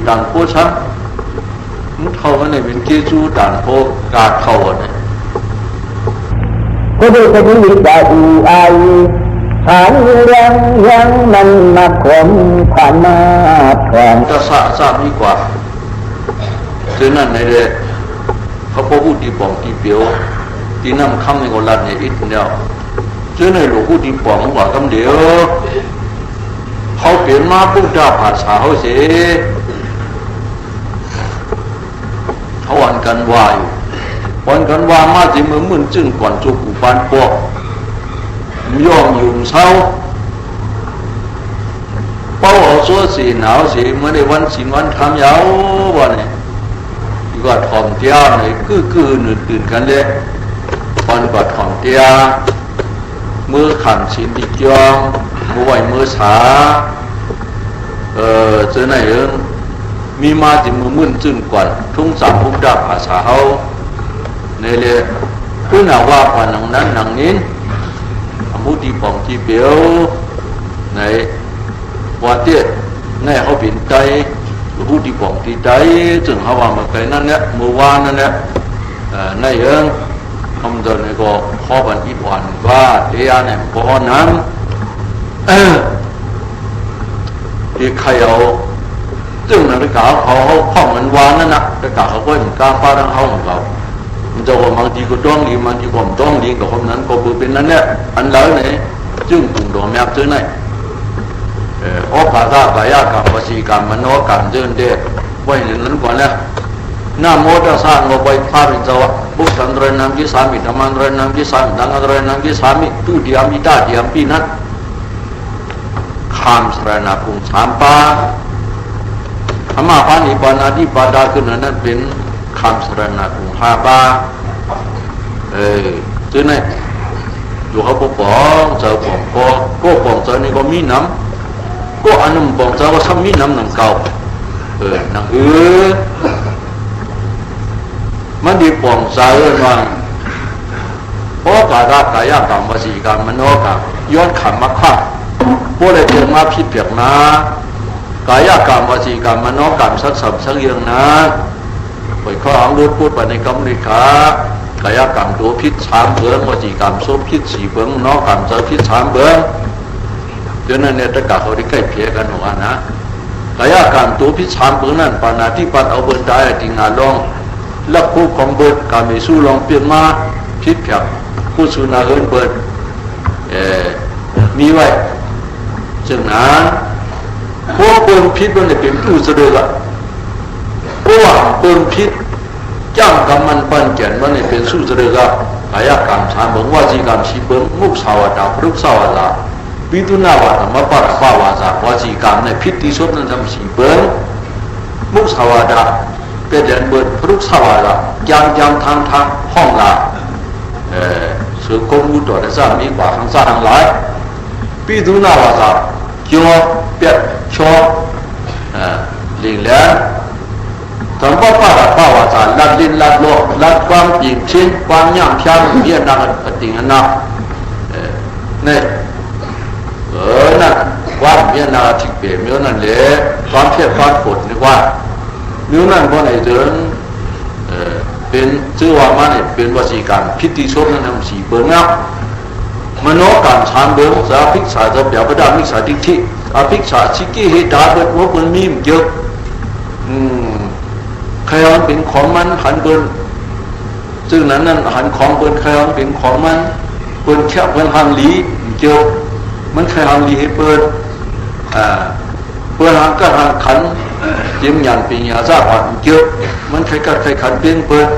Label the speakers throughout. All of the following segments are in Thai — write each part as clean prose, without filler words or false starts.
Speaker 1: ต่างโพช้ำมันเข้ามาในเป็นเกจูต่างโพกาเข้าเนี่ย
Speaker 2: ก็ดูคนนี้จะอีไอฐานยังมันมาขมผ่านมาแข่ง
Speaker 1: จะทราบดีกว่าคือนั่นในเด็กเขาพูดดีป่องดีเปียวดีน้ำคำในคนรัดเนี่ยอิดเนี่ยเจ้าในหลวงพูดดีป่องกว่าคำเดียวเขาเปลี่ยนมาพูดได้ภาษาเขาเสียเขาวันกันวายวันกันว่ามาที่เมืองมึนจึงก่อนจุกุปานปอกย่อมยุ่งเศร้าเป้าเอาซัวสีหนาวสีเมื่อในวันสินวันทำยาววันนี้ก็ถ่อมเตี้ยในคือหนึ่งตื่นกันเลยวันก็ถ่อมเตี้ยมือขันสินดิจองมือไหวมือสาเจอไหนมีมาที่มือมึนจึงก่อนทุ่งสามพุ่งดาภาษาเขาในเลยผู้หนาว่าผ่านหนังนั้นหนังนี้ผู้ดีป่องที่เปียวในว่าเตี้ยในเขาเปลี่ยนใจผู้ดีป่องที่ใจจึงเขาว่ามาไกลนั่นเนี่ยเมื่อวานนั่นเนี่ยในคำเดินในก็ข้อบันอีกวันว่าเดียเนี่ยก็นั้นที่ใครเอาจึงนาฬิกาเขาข้องมันวานนั่นนะนาฬิกาเขาก็เหมือนกาฟ้าทั้งเขาของเขามันจะว่าบางทีก็ต้องดีบางทีก็ไม่ต้องดีกับคนนั้นก็เป็นนั้นเนี่ยอันแล้วเนี่ยจึงกลุ่มโดมแอบเจอไหนอภาษากายกรรมวสีกรรมมโนกรรมเจอเด็กไว้ในนั้นก่อนแล้วน้าโมตัสสะโมไปพาริจาวะบุษันเรนังกิสามิธรรมันเรนังกิสามิดังเรนังกิสามิตุเดียมิตาเดียมปีนัทคำสรณภูมิสามปาธรรมะปานิปานาธิปาดาขึ้นนั้นเป็นคำสรณภูมิห้าปาจึงเนี่ยอยู่เขาปองเจ้าปองก็ปองเจ้านี่ก็มีน้ำก็อันนั้นปองเจ้าก็ทำมีน้ำหนังเก่าหนังมันดีปองเจ้าว่าเพราะกายกรรมวสีกรรมมโนกรรมย้อนขันมาฆ่าพวกเราเจอมาผิดเปียกนะกายกรรมวสีกรรมมโนกรรมสักสักอย่างนะไปข้ออังรูปพูดไปในกรรมนิขากายกรรมตัวพิษสามเบื้องวจีกรรมโซพิษสี่เบื้องนอกกรรมเจอพิษสามเบื้องเดี๋ยวนั้นเนี่ยตะกะเขาได้ใกล้เพียกันหัวนะกายกรรมตัวพิษสามเบื้องนั้นปานาที่ปัดเอาเบื้องได้จริงงานลองลักคู่ของเบิร์ดการมีสู้ลองเปลี่ยนมาพิษแผลผู้สุนาเฮินเบิร์ดมีไว้จึงนั้นพวกเปิงพิษมันเป็นผู้เสด็จละพวกเปิงพิษจ้างกำมันปันเกียนมันเป็นสู้เสด็จละกายกรรมสามเบิงวจีกรรมสี่เบิงมุขสาวดาพรุกสาวดาปิตุนาวาธรรมปารภาวาสาวจีกรรมในพิษที่สุดนั้นทำสี่เบิงมุขสาวดาเป็นเดินเบิดพรุกสาวดายามทางห้องละสืบกมุตัวได้สร้างมีกว่าทั้งสร้างหลายปีดูหน้าว่าจะเกี่ยวเปียชอหลีเลี้ยงทำป้าป้าว่าจะลัดลิ้นลัดโลลัดความปีกชิ้นความย่ำช้ำเยี่ยนักปฏิงันนะเนี่ยนั่นความเยี่ยนาทิเปมีนั่นเลยความเพียรความกดนี่ว่ามีนั่นเพราะในเดือนเป็นชื่อว่ามันเป็นวสีการพิธีชดนั้นทำสี่เบื้องนับมโนการสามเบื้องสาภิกษาจะเปียบดามิกษาดิทิอภิกษาชิกิเหตาเบิดว่ามันมีเยอะใครมันเป็นของมันหันเบิ้ลซึ่งนั้นหันของเบิ้ลใครมันเป็นของมันเบิ้ลแค่เบิ้ลหันหลีเยอะมันใครหันหลีให้เบิ้ลเบิ้ลหันก็หันขันยิ้มยันปีญาซาหันเยอะมันใครก็ใครขันเปลี่ยนเบิ้ล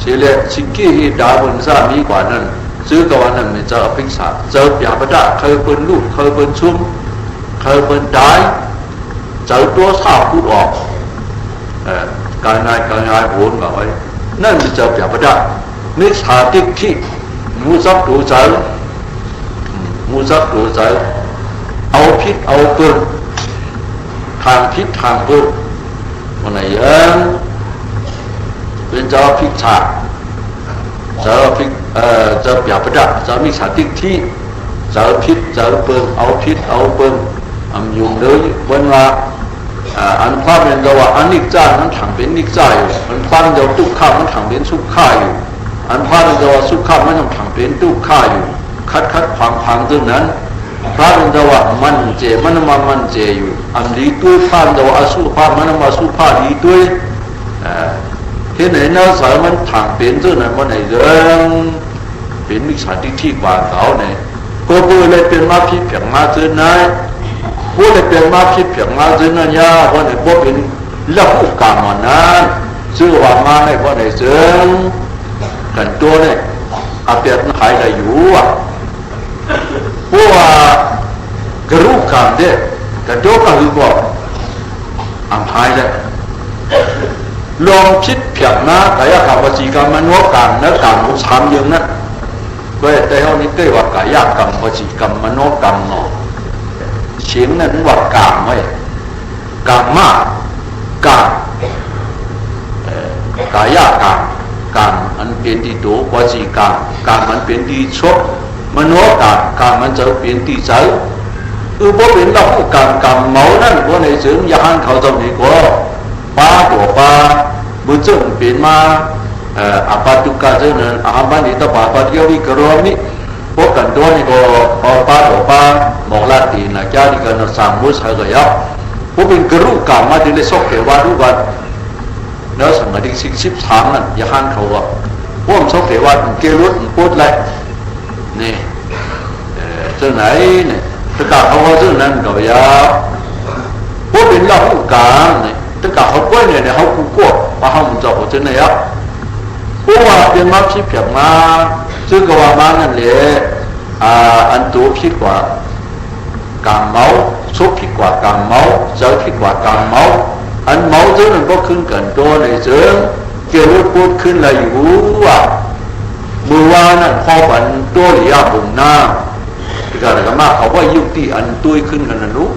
Speaker 1: เสียเลยชิกิเหตาเบิ้ลซามีกว่านั้นซื้อกับวันนั้นเจอพิกษาเจอเปียบดาเคยเป็นลูกเคยเป็นชุ่มเคยเป็นได้เจอตัวสาวพูดออกการงานโหนแบบไว้นั่นจะเจอเปียบดามิจฉาทิฏฐิมูซับดูใจเอาพิษเอาเปิลทางพิษทางเปิลวันไหนเป็นเจ้าพิกษาเจอพิษเจอเปียบดาเจอมิจฉาทิฏฐิเจอพิษเจอเปิลเอาพิษเอาเปิลยุ่งเลยวันละ อันความเป็นตัวอันนิจจานั้นถังเป็นนิจจาอยู่อันความเป็นทุกข์ข้ามันถังเป็นสุขข้าอยู่อันความเป็นตัวสุขข้ามันถังเป็นทุกข์ข้าอยู่คัดพังซึ่งนั้นพระเป็นตัวมันเจมันมามันเจอยู่อันดีตัวความตัวอสุภามันมาสุภาดีด้วยที่ไหนเนื้อสารมันถังเป็นซึ่งนั้นมันไหนเรื่องเป็นมิจฉาทิฏฐิกว่าเขาเนี่ยก็พูดเลยเป็นมาพิเพียงมาซึ่งนั้นพูดเลยเป็นมาพิเพียงมาซึ่งนั้นยาเพราะไหนพวกเป็นละหุกรรมนั้นชื่อว่ามาในเพราะไหนซึ่งกันตัวเนี่ยอาเปียนหายได้อยู่อ่ะพวกกระรูกรรมเด็กกันตัวก็คือว่าอันหายได้ลองคิดเพียงนะแต่ยาขับวจีกรรมมันว่าการนะการรู้ซ้ำยังนะก็แต่เขานี่ได้ว่ากายกรรมวจีกรรมมโนกรรมเนาะเสียงนั้นว่ากรรมไว้กรรมมากกรรมกายกรรมกรรมมันเป็นที่ตัววจีกรรมกรรมมันเป็นที่ชดมโนกรรมกรรมมันจะเป็นที่ใจพวกเป็นเราผู้กรรมเมานั่นพวกในเสียงยานเขาตรงนี้ก็ป้าตัวป้าบุญเจ้าเป็นมาอาปาตุกาเจ้านั้นอาบันอิตาปาปฏิยวิกรวมิพวกกันตัวนี้ก็ป้าตัวป้าหมอกลาตีนะจ้าที่กันสามมุสให้ก็ยับพวกเป็นกระรูกรรมมาที่ได้สกเทวาทุกวันแล้วสมัยที่13นั่นยานเขาว่าพวกสกเทวาเกลุดพูดเลยนี่เจ้าไหนเนี่ยตะกาเขาว่าเจ้านั้นก็ยับพวกเป็นเราผู้การเนี่ยตะกาเขากล้วยเนี่ยเขากู้กวดว่าเขาจะเอาเจ้าไหนอ่ะพวกว่าเป็นมาพิเพียงมาซึ่งก็ว่ามานั่นแหละอันตัวผิดกว่าการเมาซุกผิดกว่าการเมาเจอผิดกว่าการเมาอันเมาเจ้านั้นก็ขึ้นกันตัวในเชิงเกี่ยวกับพูดขึ้นอะไรอยู่ว่าเมื่อวานนั้นพอฝันตัวหรือยาบุ่มหน้าที่การกรรมเขาว่ายุติอันตุ้ยขึ้นกันนั้นรู้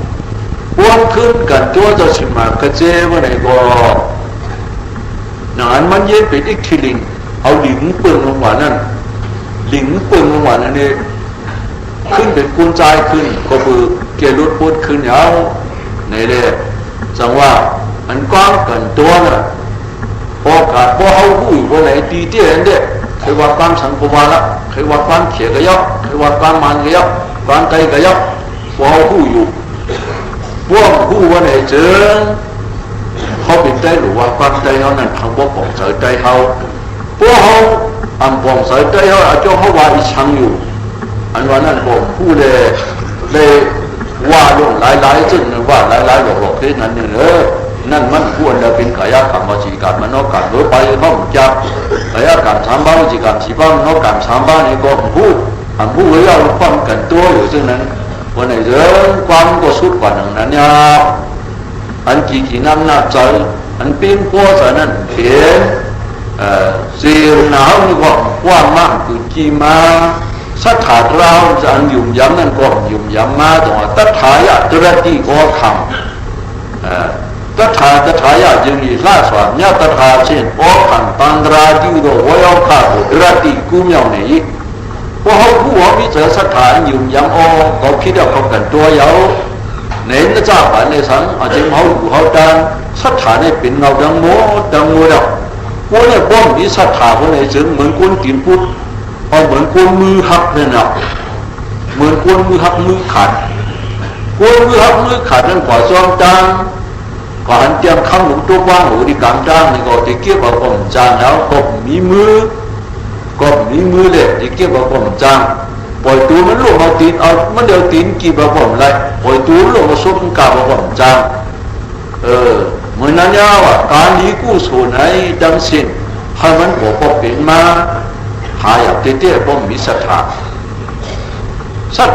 Speaker 1: พวกขึ้นกันตัวจะชิมากระเจ้ว่าไหนก็นานมันเย็นไปอีกทีลิงเอาหลิงเปิงลงมานั่นหลิงเปิงลงมานั่นเองขึ้นเป็นกุญใจขึ้นก็คือเกลุดพูดขึ้นยาวในเรื่องจังว่าอันกว้างกันตัวน่ะพอขาดพอเขาหูพอไหนตีเตี้ยเด็กเคยว่าความสังคมละเคยว่าความเขียกระยับเคยว่าความมันกระยับความใจกระยับพอเขาหูอยู่พวกหูว่าไหนเจอเขาเป็นใจหรือว่าความใจเขานั่นทางพวกของใจใจเขาพวกเขาอันของใจใจเขาอาจจะเขาว่าอีชังอยู่อันว่านั่นผมพูดเลยว่าลงหลายๆซึ่งว่าหลายๆหลอกๆที่นั่นเนี่ยนั่นมันควรจะเป็นกายกรรมวจีกรรมมโนกรรมโดยไปห้องจับกายกรรมสามบ้านวจีกรรมสี่บ้านมโนกรรมสามบ้านนี่ก็พูดไว้เราความกันตัวอยู่ซึ่งนั้นวันไหนเรื่องความก็สุดกว่านั้นเนี่ยอันกี่น้ำหน้าใจอันเป็นพวกสารนั้นเห็นเสียหนาวนี่ก็ว่ามากคือจีมาสัทธาเราจะอันยุ่มย้ำนั่นก็ยุ่มย้ำมาตรงตัทธายะตระติก็คำตัทธายะจึงมีล่าสวรรค์ตัทธาเช่นโอขันตันตราดิวโดวายข้าบุตรติกุมยาวนี้พวกเขาผู้ว่ามิเจอสัทธายุ่มย้ำเขาคิดว่าเขากันตัวยาวเน้นจะจ้าบ้านในสังอาจจะเขาอยู่เขาดันสัทธาเนี่ยเป็นเงาดังโมเดียวพวกเนี่ยป้อมมีสัทธาพวกเนี่ยจึงเหมือนคนกินพุทธเหมือนคนมือหักเนี่ยนะเหมือนคนมือหักมือขาดคนมือหักมือขาดนั่นขวาซ้อมจางขวาหันเตรียมข้ามหนุนตัวว่างหูที่กลางจางนี่ก็จะเกี่ยวกับผมจางแล้วก็มีมือเลยจะเกี่ยวกับผมจางปล่อยตัวมันลงมาตีนเอามันเดี๋ยวตีนกี่แบบผมไรปล่อยตัวลงมาซุกกาแบบผมจางเหมือนนั้นเนี่ยว่าการนี้กู้ส่วนไหนดังสิ้นให้มันบอกว่าเป็นมาหายเตี้ยๆผมมีส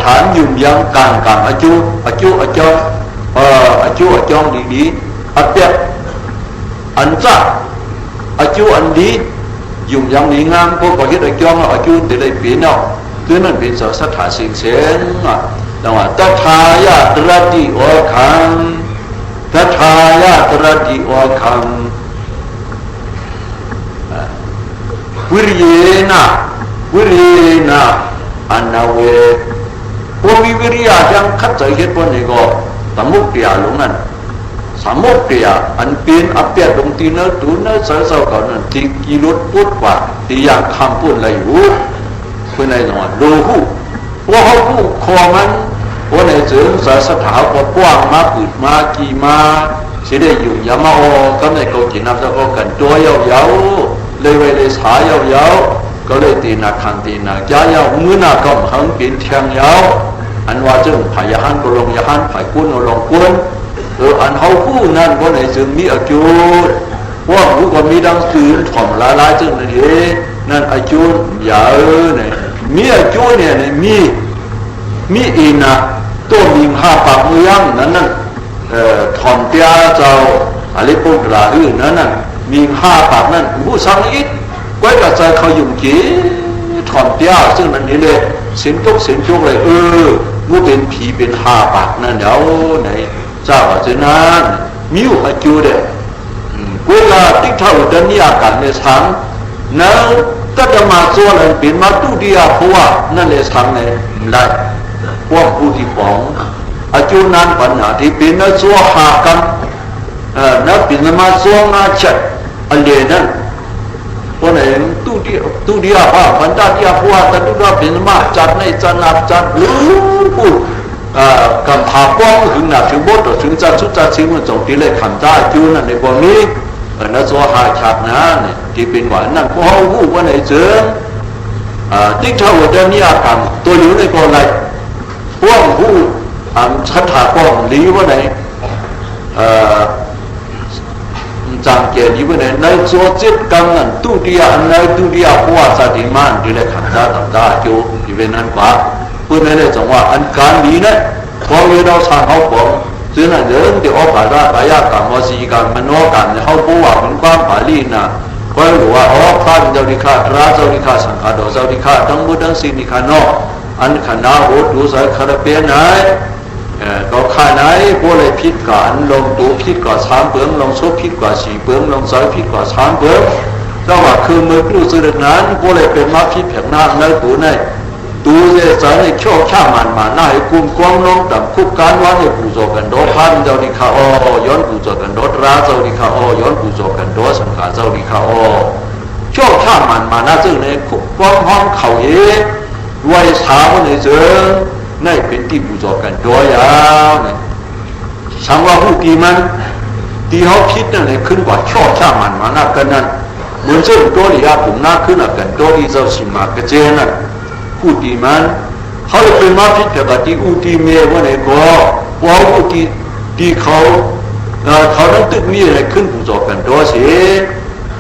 Speaker 1: ถานยุ่งยังการอาจุจองดีๆอัดเปียอันจ้าอาจุอันดียุ่งยังดีงามพวกประเทศอาจองอาจุเดี๋ยวได้เปลี่ยนเอาคือนั่นเป็นสถานสิ่งเสียงแต่ว่าตัทายะตระติโอคังตัทายะตระติโอคังวิริยนะอันนาเวพวกมีวิริยะยังขัดใจเหตุผลนี่ก็ตมุกเดียลงนั่น สามมุกเดียอันเป็นอัปเปียดงตีเนื้อตูเนื้อเสือเสือก่อนนั่นที่กีรถพูดกว่าที่อยากคำพูดอะไรอยู่เพื่อนอะไรหน่อยดูหูว่าเขาพูดคอมันว่าในเสือสถาว่ากว้างมาปืดมากี่มาเสียได้อยู่ยามาโอก็ในเขาจีนับจะก็กันตัวยาวๆเลยไว้เลยสายาวๆก็เลยตีนักขันตีนักย้ายาวมือหน้าก็หันเป็นเทียงยาวอันว่าจึงพายหันก็ลงยาหันพายกุ้นก็ลงกุ้นอันเขาคู่นั้นก็ในจึงมีอายุว่าผู้ก็มีดังสื่อถ่อมละลายจึงนั่นเองนั่นอายุยาวเนี่ยมีอายุเนี่ยมีอินะตัวมีห้าปากมือยังนั่นถ่อมเตี้ยเจ้าอะไรพวกราอื่นนั่นมีห้าปากนั่นผู้สังอิดไว้กับใจเขายุ่งจีถอนเตี้ยซึ่งนั่นนี่เลยเสียงจุกเลยมูเป็นผีเป็นห้าปากนั่นเดี๋ยวไหนเจ้าจะนั้นมิวอาจูเดเวลาที่เขาเดินยากันในสังนั้นก็จะมาโซนเป็นมาตุเดียเพราะว่านั่นเลยสังเนี่ยได้พวกผู้ที่ฟ้องอาจูนั้นปัญหาที่เป็นนั่นโซหากันนั่นเป็นมาโซงาชัดอะไรนั่นคนไหนตุเดียว่าพันธะเดียพัวแต่ตุเดียเป็นมาจัดในจันนับจัดหรือผู้กำพาป้องถึงหนักถึงบดถึงจัดสุดจัดสิ่งมันจงที่เลยขันได้จูนั่นในพวกนี้นั่นโซหาชัดนะเนี่ยที่เป็นหวานนั่นพวกผู้ว่าไหนเจอติ๊กเท่าเดินนิยากรรมตัวอยู่ในกอไรพวกผู้ชัดถากองหลีว่าไหนจางเกียรติว่าในโซจิตกังนั้นตุเดียในตุเดียพัวสติมันที่เลยขันได้ต่างได้จูที่เป็นนั้นกว่าเพื่อนในจังหวะอันการนี้เนี่ยพอเราสร้างเขาบอกซึ่งนั่นเรื่องที่ออกมาได้ปายากรรมวสีกรรมมโนกรรมเขาพูดว่าเป็นความผาลีนะก็รู้ว่าอ๋อข้าเจ้าดิข้าราเจ้าดิข้าสังฆาดเจ้าดิข้าทั้งหมดทั้งสิ้นดิข้านอกอันขณะโหดูสายคาราเปียไหนก็ข้าไหนพวกเลยพิษก่อนลงตัวพิษก่อน3 เบื้องลงโซพิษก่อน4 เบื้องลงสายพิษก่อน3 เบื้องเจ้าว่าคือมือรู้สึกนั้นพวกเลยเป็นมาพิษแผงหน้าในตัวในตัวเจ้าสายในโชคข้ามันมาหน้าให้กุมกวางลงต่ำคุกการวันให้ผู้โจกันโดพันเจ้าดิข้าย้อนผู้โจกันโดราเจ้าดิข้าย้อนผู้โจกันโดสังฆาเจ้าดิข้าโชคข้ามันมาหน้าซึ่งในคุกกวางห้องเขาเย่ไว้สาวในเจ้าในเป็นที่ผู้โจกันโดยาวเนี่ยสังว่าผู้ตีมันตีเขาคิดนั่นเลยขึ้นกว่าโชคข้ามันมาหน้ากันนั่นเหมือนเช่นตัวนี้ผมหน้าขึ้นกันตัวที่เจ้าสิมากระเจนั่นผู้ตีมันเขาเลยเป็นมาพิจารณาที่อุติเมว่าไหนก็ว่าอุติที่เขานั้นตึกมีอะไรขึ้นผู้โจกันโดยเสีย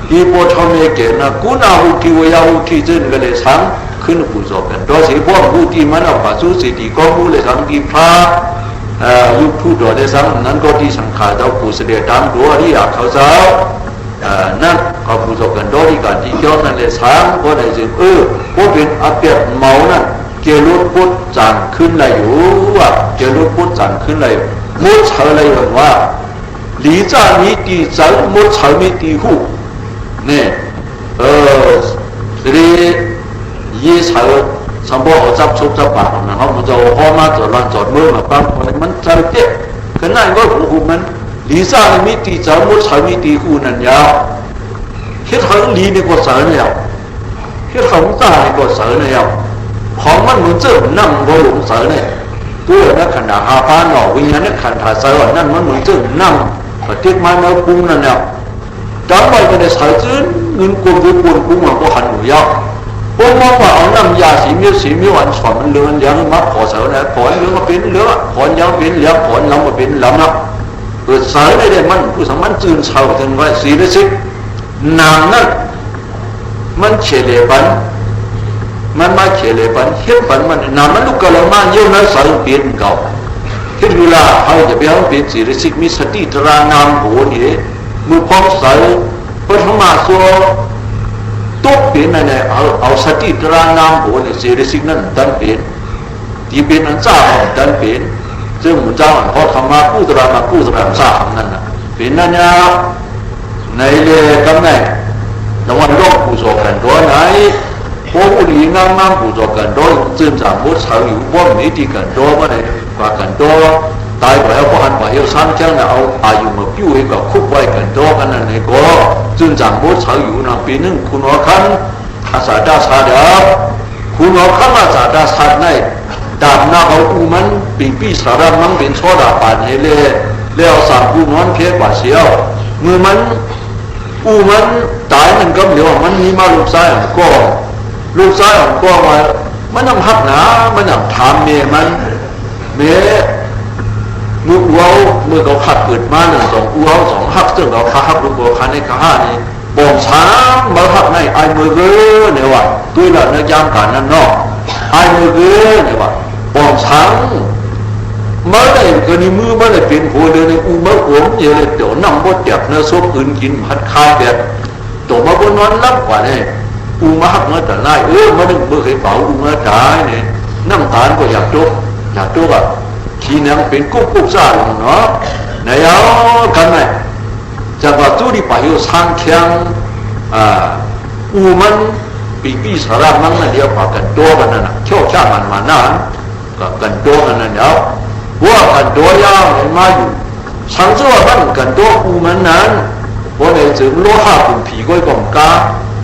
Speaker 1: ที่พอทำเองเก่งนะกูน่าอุติวิยาอุติเจนก็เลยสังขึ้นผู้โจกันโดยเสียพวกอุติมันเอาปัจจุบันที่ก็ผู้เลยสังที่พระยุคผู้โดยได้สังนั้นก็ที่สังขารเจ้าผู้เสด็จตามตัวที่อยากเขาเจ้านั่นเขาผู้โจกันโดยที่การที่ย้อนนั่นเลยสังก็ได้จึงพวกเป็นอาเปียเมานั่นเกลุพุทธจังขึ้นเลยอยู่ว่าเกลุพุทธจังขึ้นเลยมุดเฉลยว่าหลีจ่ามีตีจังมุดเฉลมีตีหูเนี่ยทียี่เฉลสมบูรณ์จับชุบจับปากนะเขามันจะห้อมาจอดลานจอดมือมาปั๊มมันจะเจ็บขนาดก็หูมันหลีจ่ามีตีจังมุดเฉลมีตีหูนั่นยาวคิดถึงหลีนี่ก็เสยเนี่ยคิดถึงจ่านี่ก็เสยเนี่ยของมันเหมือนเจ้านั่งบนหลุมเสยเนี่ยตัวนักขันธาหาพานหน่อวิญญาณนักขันธาเสยนั่นมันเหมือนเจ้านั่งปฏิมาเนื้อกุ้งนั่นเนี่ยจำไว้จะได้เสยจื้อเงินกุมด้วยกุมกุ้งมันก็หันหนูยาวพวกมองว่าเอาน้ำยาสีมิ้วอันสอนมันเลือนยังมัดขอเสยนะขอนเลือมาเป็นเลือขอนยังเป็นเหลือขอนลำมาเป็นลำนะเปิดเสยได้มันผู้สมัญจืนเสาถึงไว้สีได้สินางนั่นมันเฉลี่ยบันมันมาเฉลยปันเฮ็ดปันมันนำมันลูกกะละมาเยอะนะสายเปลี่ยนเก่าเฮ็ดเวลาให้จะไปเอาเป็นสิริสิกมีสติตรานามโหนี่มือพร้อมสายปฐมสัวตกเป็นนั่นแหละเอาสติตรานามโหนี่สิริสิกนั้นดันเป็นที่เป็นอันจ้าดันเป็นซึ่งมุจ้าพอธรรมะกู้ตรามากู้ตรามสามนั่นน่ะเป็นนั่นยาวในเลยกำแหน่งตะวันโลกผู้โศกกันตัวไหนพวกผู้หญิงงามผู้โจกันโดยจึงจากมุดเฉาอยู่บ่มีที่กันโดมาเลยกว่ากันโด ตายไปแล้วก็หันไปเอาซ้ำเจ้าเนี่ยเอาอายุมาปิ้วให้กับคุกไว้กันโตกันนั่นเองก็จึงจังบดเฉยอยู่นะปีนึงคุณหัวขันอาสาดาสาดาคุณหัวขันอาสาดาสาดในดาบหน้าเขาอูมันปีสาระมันเป็นโซดาปานเฮเล่แล้วสามกูนอนเพี้ยกว่าเสียวเมื่อมันอูมันตายมันก็เหลียวมันมีมาลูกชายของก็ลูกชายของก็มามันนำหักหนามันนำถามเมียมันเมียมืออ้วเมื่อเขาขัดเปิดมาหนึ่งสองอ้วสองหักซึ่งเขาขาหักลูกบัวขาในขานี่บ่งช้างมาหักในไอมือเก้อเนี่ยว่าด้วยละเนื้อย่างการนั่นเนาะไอมือเก้อเนี่ยว่าบ่งช้างมาได้ก็นี่มือมาได้เป็นหัวเดินในอูมาขวมเยอะเลยเดี๋ยวนำบดเจ็บเนื้อซุปอื่นกินผัดคายแบบตัวมาบนนอนรับกว่าเนี่ยอูมาหักเนื้อแต่ไล่มาดึงเบอร์ให้เป่าอูมาตายเนี่ยน้ำตาลก็อยากจุกอ่ะทีนั้นเป็นกุ๊กซ่าลงเนาะไหนเอากันไหมจากว่าตู้ที่ไปอยู่สร้างเคียงอูมันปีสาระมันนั่นเดียวพากันตัวกันนั่นนะเชี่ยวชาญมันมานั่นก็กันตัวกันนั่นเดียวว่ากันตัวยาวเห็นมาอยู่สังเกตว่ามันกันตัวอูมันนั้นว่าในถึงโลหะปุ่มผีก้อยกองกา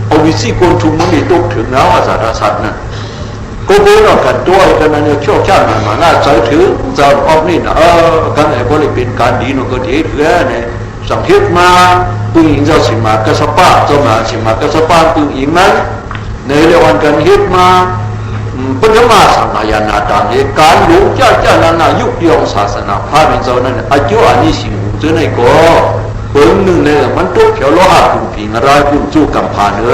Speaker 1: เอาวิธีคนทุมมันมีตกถึงแล้วอาสาดาสัตว์นั่นก็เบอร์กันตัวกันนั่นเนี่ยเชี่ยวชาญมันมาน่าใจถือจะออกนี่นะกันไอ้ก็เลยเป็นการดีnóก็ดีเพื่อเนี่ยสังเกตมาปึงอิงเจ้าสิมากระสปะเจ้ามาสิมากระสปะปึงอิงนั้นในเรื่องวันกันเฮ็ดมาปัญมาสังขยานาต่างเหตุการณ์หลงเจ้านายุคยองศาสนาพระเป็นเจ้านั้นอายุอันนี้สิงหูเจ้าในก็เปิงหนึ่งเนี่ยมันตุ๊กเขียวโลหะปุ่มผีนารายปุ่มจู่กำผ่านโ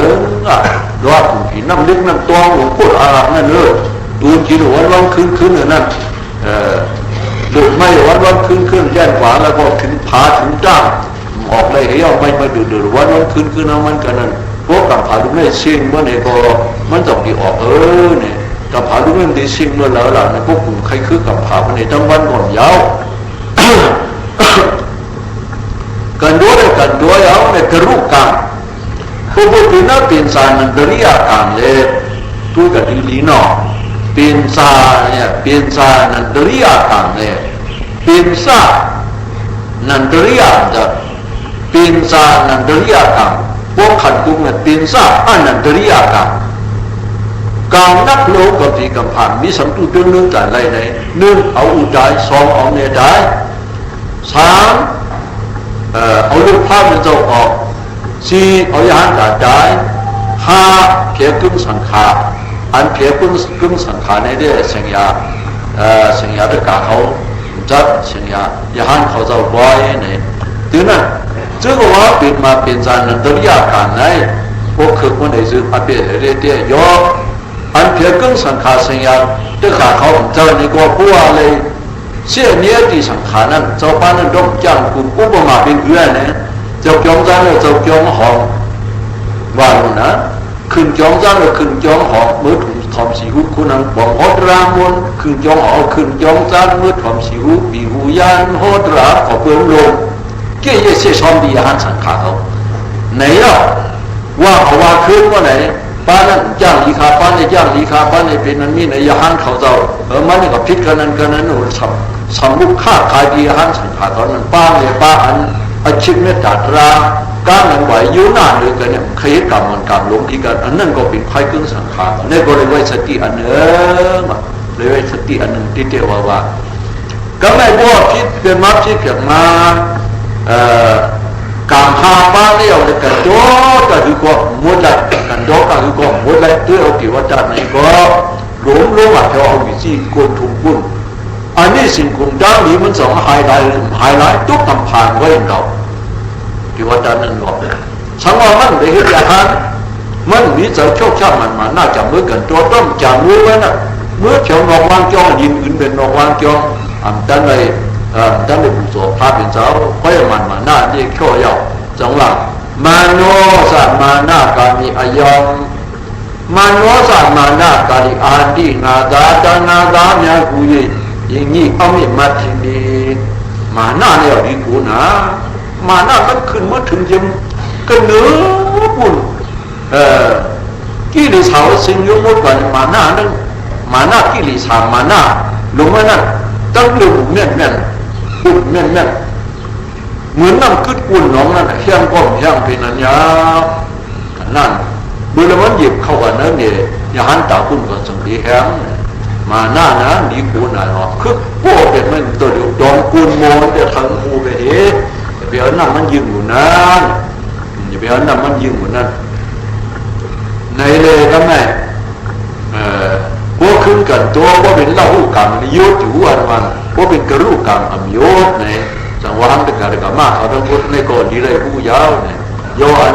Speaker 1: ลหะปุ่มผีน้ำลึกน้ำตวงหลวงพูดอาหารนั่นดูกินวันคืนนั่นดูไม่วันคืนแย่งขวาแล้วก็ถึงผาถึงจ้างออกเลยเหี้ยไม่มาดูวันคืนเอามันกันนั่นพวกกับผาลูกเนี่ยเชียงว่าเนี่ยก็มันต้องดีออกเนี่ยกับผาลูกเนี่ยดีเชียงเมื่อแล้วล่ะเนี่ยพวกกลุ่มใครคือกับผาเนี่ยทั้งวันก่อนยาวกันด้วยเอาเนี่ยกระรุกกันพวกที่น่าเป็นสารนันดริยากันเลยตัวกันดีลีนอเป็นสารเนี่ยเป็นสารนันดริยากันเลยเป็นสารนันดริยาจะเป็นสารนันดริยากันพวกขันกุมเนี่ยเป็นสารอนันดริยากันการนักโลกกับที่กำผ่านมีสัมตุเรื่องแต่ไรไหนหนึ่งเอาอุดายสองเอาเนดายสามเอาลูกภาพเป็นเจ้าออกสี่เอายานตัดได้ห้าเพียกึ่งสังขารอันเพียกึ่งสังขารในเรื่องสัญญาด้วยการเขาจัดสัญญายานเขาเจ้าไว้เนี่ยถึงนั้น这个话变嘛变成人都要干来，我客观的是啊别的点有，安排更上卡生呀，这卡好在那个不啊嘞，现年的上卡呢，就把那种讲古不嘛变远呢，就讲咱了就讲好，完了呢，ขึ้นจองจังเลยขึ้นจองหอเมื่อถูกทอมสีหูคุณนังปองฮอดรามนขึ้นจองหอขึ้นจองจังเมื่อทอมสีหูปีหูยานฮอดราขอเพิ่มลงเกี่ยเสียชอมดีอาหารสังขารเขาไหนเนาะว่าเขาว่าคืนว่าไหนป้านั่นย่างลีคาป้าเนี่ยย่างลีคาป้าเนี่ยเป็นนั้นนี่ไหนอาหารเขาเจ้ามันนี่ก็พิษกันนั้นหนูสำมุกค่าขายดีอาหารสังขารตอนนั้นป้าเนี่ยป้าอันอาชีพเนี่ยตัดราการนั้นไหวยุ่งนานเลยกันเนี่ยเคยกรรมมันกรรมลงที่กันอันนั้นก็เป็นไพ่กึ่งสังขารเนี่ยก็เลยไว้สติอันเนื้อเลยไว้สติอันหนึ่งที่เดียวว่าก็ไม่พอพิษเป็นมาพิษเกิดมาการหาบ้านเนี่ยเลยกันโดก็คือก็มุดละกันโดก็คือก็มุดละตัวเอากี่ว่าจากไหนก็ล้มอ่ะเขาเอาวิธีกดถุงปุ่นอันนี้สิ่งกลุ่มด้านนี้มันสองไฮไลท์ทุกทำผ่านไว้เราที่ว่าด้านนั้นบอกสังว่ามันได้เห็นอย่างนั้นมันมีเจ้าโชคชาติมันมาน่าจะมือกันตัวต้มจานมือไว้นะเมื่อเฉียวนอกวางจองยินอื่นเป็นนอกวางจองด้านในด้านในบุษบพาเป็นเจ้าเพราะมันมาหน้าที่ข้อยาวจังหวะมาโนสัตมาหน้าการมีอายองมาโนสัตมาหน้าการอาดีนาดาดานาดาเนี่ยกูยิ่งนี่เอาไม่มาทีนี้มาหน้าเนี่ยดีกูนะมาหน้ามันขึ้นเมื่อถึงยิ่งก็เนื้อปุ่นกิเลสเขาสิ่งยุ่งมุ่งกันมาหน้านั่นมาหน้ากิเลสมาหน้าลงมานั่นตั้งเรื่องแม่น ปุ่นแม่นเหมือนน้ำขึ้นกุ่นน้องนั่นแห้งก้มแห้งเป็นอันยานั่นเมื่อมันหยิบเข้ากันนั้นเนี่ยอย่าหันตาคุณก็สังดีแห้งมาหน้านะดีกูน่ะเนาะคือโป้เป็นมันตัวเดียวดองกูนโมนเดี๋ยวทั้งกูไปเอ๊ะเดี๋ยวน้ำมันยิงอยู่นั่นอย่าไปเอาน้ำมันยิงอยู่นั่นในเลยก็แม่ว่าขึ้นกันตัวว่าเป็นเล่าหูกรรมนิยมอยู่วันว่าเป็นกระลูกกรรมอมโยศเนี่ยจังหวะนั้นเป็นการกรรมมากเขาต้องพูดในก่อนดีเลยผู้ยาวเนี่ยย้อน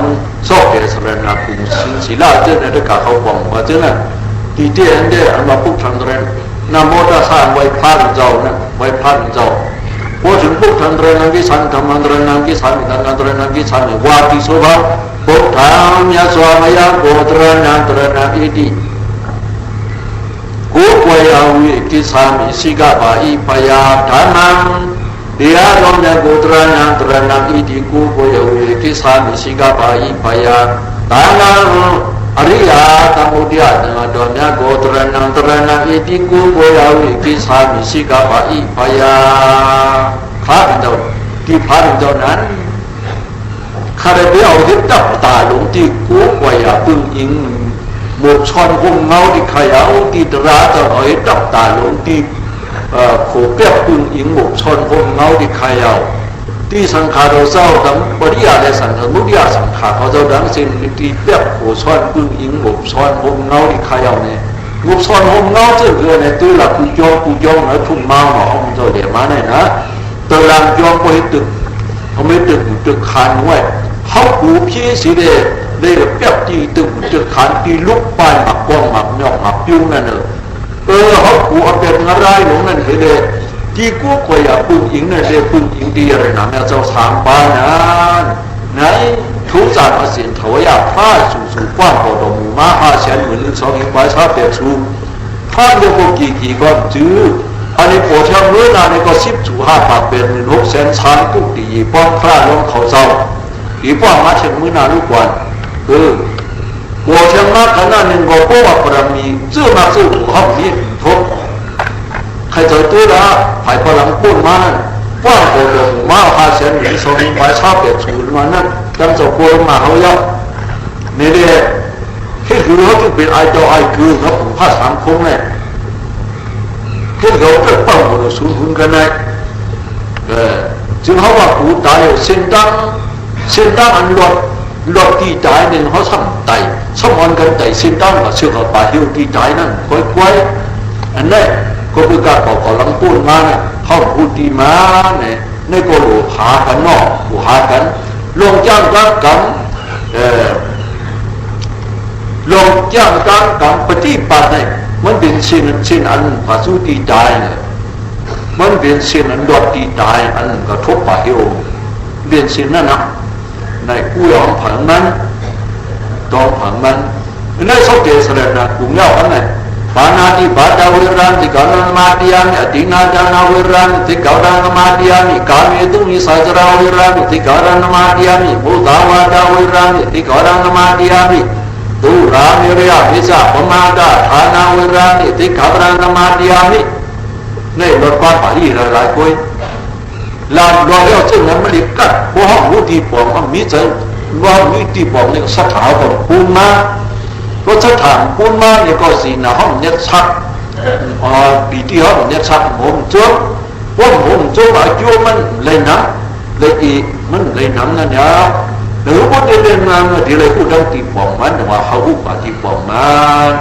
Speaker 1: สอบเดชสรณาภูมิศิลาเจ้าในการเขาบอกว่าเจ้าน่ะที่เดียนเดียอันมาพูดทางเรื่องนโมตัสสะไว้พันเจ้านะไว้พันเจ้าพอถึงพูดทางเรื่องนั้นกิสันธรรมันเรื่องนั้นกิสันกันเรื่องนั้นกิสันวาติโสภาพุทธายะสวามยะโกตระนันตระนันอิติกูปวยาวิกิสามิสิกาปะอิปยาธรรมังเดียรมยะโกตระนันตระนันอิติกูปวยาวิกิสามิสิกาปะอิปยาธรรมังอริยธรรมุติยะดอนยะโกตระนันตระนันอิติกูปวยาวิกิสามิสิกาปะอิปยาพระเป็นเจ้าที่พระเป็นเจ้านั้นข้าได้ไปเอาที่ตับตาหลวงที่กูปวยาปึงอิงหมดชอนคงเงาที่ขยาวที่ตราตะหอยตับตาหลวงที่โขเปียกปึงอิงหมดชอนคงเงาที่ขยาวที่สังขารเราเศร้าดังปริยาและสังขารมุติยาสังขารเขาเจ้าดังสิ่งที่เปียกโขชอนปึงอิงหมดชอนคงเงาที่ขยาวเนี่ยหมดชอนคงเงาเจ้าเรือในตัวหลักกูยองนะทุ่งเมาหนอเขาเจ้าเดี๋ยวมาเนี่ยนะตัวหลังยองไปตึกเขาไม่ตึกคานไว้เขาหูพี่สีเดได้เปียกตีตึกตึกขันตีลุกไปหมักกองหมักหยอกหมักยุ่งนั่นเขาหูเอาเป็นอะไรหลงนั่นเดที่กูคอยปุ่นอิงนั่นเดปุ่นอิงดีอะไรนะแม่เจ้าสามปานั้นไหนทุกจานมาเสียนถวายผ้าสู่กว้างพอดมูมาผ้าเสียนเหมือนสองอีกไว้ชาเปียกชูผ้าเดียวก็กี่ก็จื้ออันนี้ปวดเช่าเมื่อนานนี่ก็10-5 ปากเป็น600,000ชานกุกตีป้องพระลงเขาเจ้าอีป้องมาเช่นเมื่อนานลูกวันปวดเช่ามาขนาดหนึ่งก็ป้องปรมีเชื่อมาสู้ห้องนี้ทบใครเจอตัวละภายพลังปุ่นมาป้องโกดมาพาเสียนหนีสองไปชอบเปลี่ยนสูตรมานั่นตั้งใจปวดมาเขาเยอะนี่เด็กที่คือเขาจึงเป็นไอเจ้าไอคือเขาผมผ้าสามคงเนี่ยที่เขาเป็นป้องโกดสูงหุ่นกันเลยจึงเขาว่ากูตายเส้นตั้งอันหลอดที่ตายเนี่ยเขาซ้ำไตซ้ำอันกันไตเส้นตั้งว่าเชื่อเขาป่าหิวที่ตายนั่นค่อยอันนี้ก็คือการก่อหลังพูดมาเนี่ยเขาพูดที่มาเนี่ยในก็หลูหากันนอกหลูหากันลงจ้างกันลงจ้างกันปฏิบัติเนี่ยมันเป็นสิ่งอันภาษุที่ตายเนี่ยมันเป็นสิ่งอันดอดที่ตายอันกระทบป่าหิวเป็นสิ่งนั้นนะในกู้ยอมผังมันต้องผังมันในสอบเกษรนะกลุ่มเล่าอันไหนปานาติบาดาวิรันติกานังมาติยามิอตินาจานาวิรันติกานังมาติยามิกาเมตุมิสัจราวิรันติกานังมาติยามิมุตาวาดาวิรันติกานังมาติยามิตุรามิริยะวิสาปมาดาฐานาวิรันติกานังมาติยามิในรถความปารีหลายคนลานรอแล้วจึงนั้นไม่ได้กัดเพราะห้องรู้ที่ปองมันมีใจว่ามีที่ปองเนี่ยสถาบันปูนมาก็สถานปูนมาเนี่ยก็สีหน้าห้องเนี่ยชักปีที่ห้องเนี่ยชักผมเจ้าว่าผมเจ้าอายุมันเลยนะเลยอีมันเลยน้ำนั่นเนี่ยหรือว่าเดินมาเดี๋ยวเลยพูดถึงที่ปองมันว่าเขาอุปาที่ปองมัน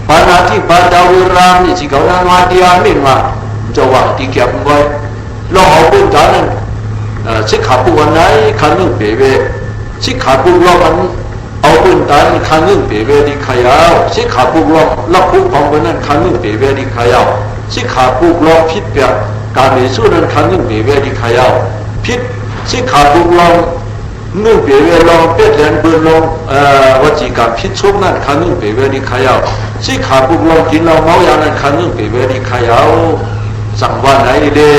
Speaker 1: ปานาที่ปาดาวิรามนี่สิเขานมาที่อามินมาจะว่าที่เก็บไว้เราเอาปืนจานั้นสิขาปุวันไหนขันนึงเปเวสิขาปุเรามันเอาปืนจานขันนึงเปเวที่ขยาวสิขาปุเราลับปุของวันนั้นขันนึงเปเวที่ขยาวสิขาปุเราพิษเปียการในสู้นั้นขันนึงเปเวที่ขยาวพิษสิขาปุเรานึ่งเปเวเราเป็ดแดนปืนเราวจีการพิษชุบนั้นขันนึงเปเวที่ขยาวสิขาปุเรากินเราเมายานั้นขันนึงเปเวที่ขยาวสั่งวันไหนเด้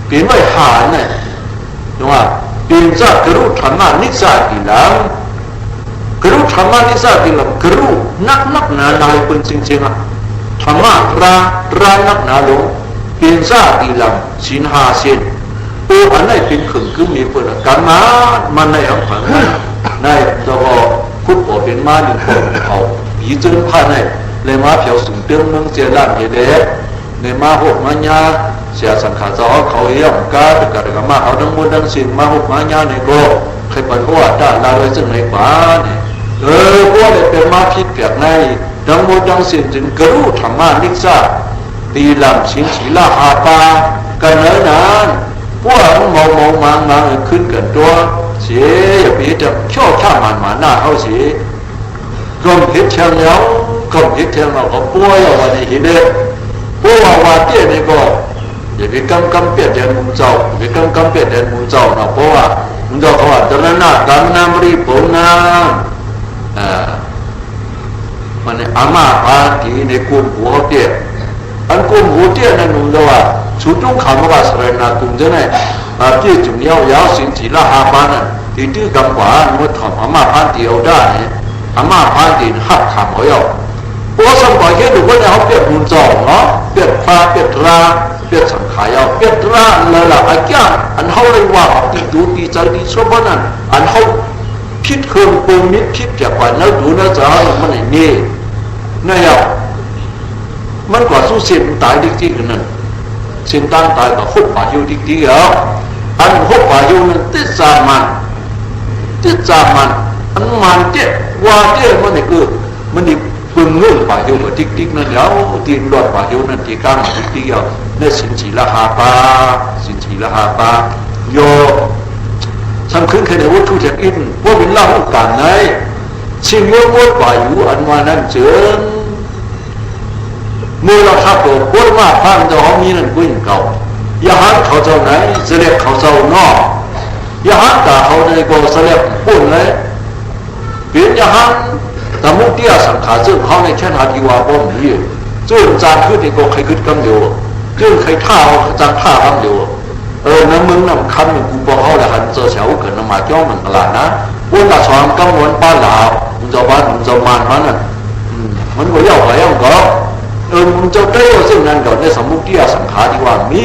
Speaker 1: เปลี่ยนไว้หาเนี่ยถูกไหมเปลี่ยนจากกรุธรรมนิสัยกิลังกรุธรรมนิสัยกิลังกรุนักหนาหนาเป็นจริงๆอ่ะธรรมะรานักหนาลงเปลี่ยนจากกิลังสินหาเส้น ปูอันไหนเป็นขึงคือมีเปิดการมามันในอันผังในจะพอคุดปอเป็นมาหนึ่งคนเขาผีเจิ้นผ้าในเลยมาเผียวสูงเติมเมืองเจริญเยเดเลยมาหกมายาเสียสังขารเจ้าเขาเยี่ยมกาตะการกับมาเอาดังมดดังสินมาหกมายาในโลกใครปันหัวด้านลาเลยจึงในบ้านพวกเลยเป็นมาพิษเปียกในดังมดดังสินจึงกระรูธรรมะนิสาตีลำชิงฉีลาหาปากันเนื้อนานพวกเมามาขึ้นกันตัวเสียอย่าไปจะชอบข้ามันมาหน้าเขาเสียกรมเห็ดเชียงแล้วกรมเห็ดเชียงเราก็ป่วยเอาวันนี้เห็นเด้ป่วยว่าเตี้ยนี่ก็อย่าไปกำเปียดแดนมุมเจ้าอย่าไปกำเปียดแดนมุมเจ้าเนาะเพราะว่ามุมเจ้าเขาว่าตอนนั้นน่ะการน้ำรีบผมนะมันเนี่ยอาม่าพาทีในกลุ่มหัวเตี้ยอันกลุ่มหัวเตี้ยนั่นมุมเจ้าว่าชุดต้องขำว่าสระนาตุงเจ้าเนี่ยที่จุ่มยาวสินสีละหาปานั่นที่ตื้อกำขวานมันทำอาม่าพาทีเอาได้อาม่าพาทีหักขำเขาเอาเพราะสมัยแค่ดูว่าเนี่ยเขาเปรียบมุมเจ้าเนาะเปรียบฟ้าเปรียบราเปรียบสังขารเอาเปรียบราเลยล่ะไอ้แก่อันเขาเลยว่าตีดูตีใจตีชอบบ้านนั้นอันเขาคิดเครื่องปรุงนิดคิดจากว่าเนื้อดูเนื้อจ้ามันไหนนี่เนี่ยมันกว่าสู้เสียนตายดิ๊กๆกันนั่นเส้นตั้งตายกับหุบป่าหิวดิ๊กๆเหรออันหุบป่าหิวนั้นติดจามันอันมันเจ็บว่าเจ็บมันนี่คือมันนี่ปึงเงื่อนป่าหิวกับดิ๊กๆนั่นแล้วตีนหลอดป่าหิวนั่นตีก้ามมาดิ๊กๆเหรอในสินชีละหาปาโยสำคัญแค่ในวัตถุจากอินว่าเป็นเล่าการไหนชิงว่าวัดป่าหิวอันว่านั้นเจิญเมื่อเราทับตัวปวดมากพังจะห้องนี้นั่นกุ้งเก่าอย่าหันเขาเจ้าไหนเสลียเขาเจ้านอกอย่าหันตาเขาในโกเสลียปุ่นเลยเปลี่ยนอย่าหันแต่มุกเตี้ยสังขารซึ่งเขาในแค่นาทีว่าบ่มีซึ่งจานขึ้นในโกใครขึ้นกำเดียวซึ่งใครท่าเอาจานท่ากำเดียวน้ำมึงน้ำคันกูบอกเขาเลยหันเจอเฉาเกิดน้ำมาจ้องเหมือนตลาดนะวันละสองกำวันป้าหลามึงจะบ้านมึงจะมันมันน่ะมันก็ย่อไปย่อก็มึงจะได้ซึ่งนั้นก่อนในสมุติสังขารที่ว่ามี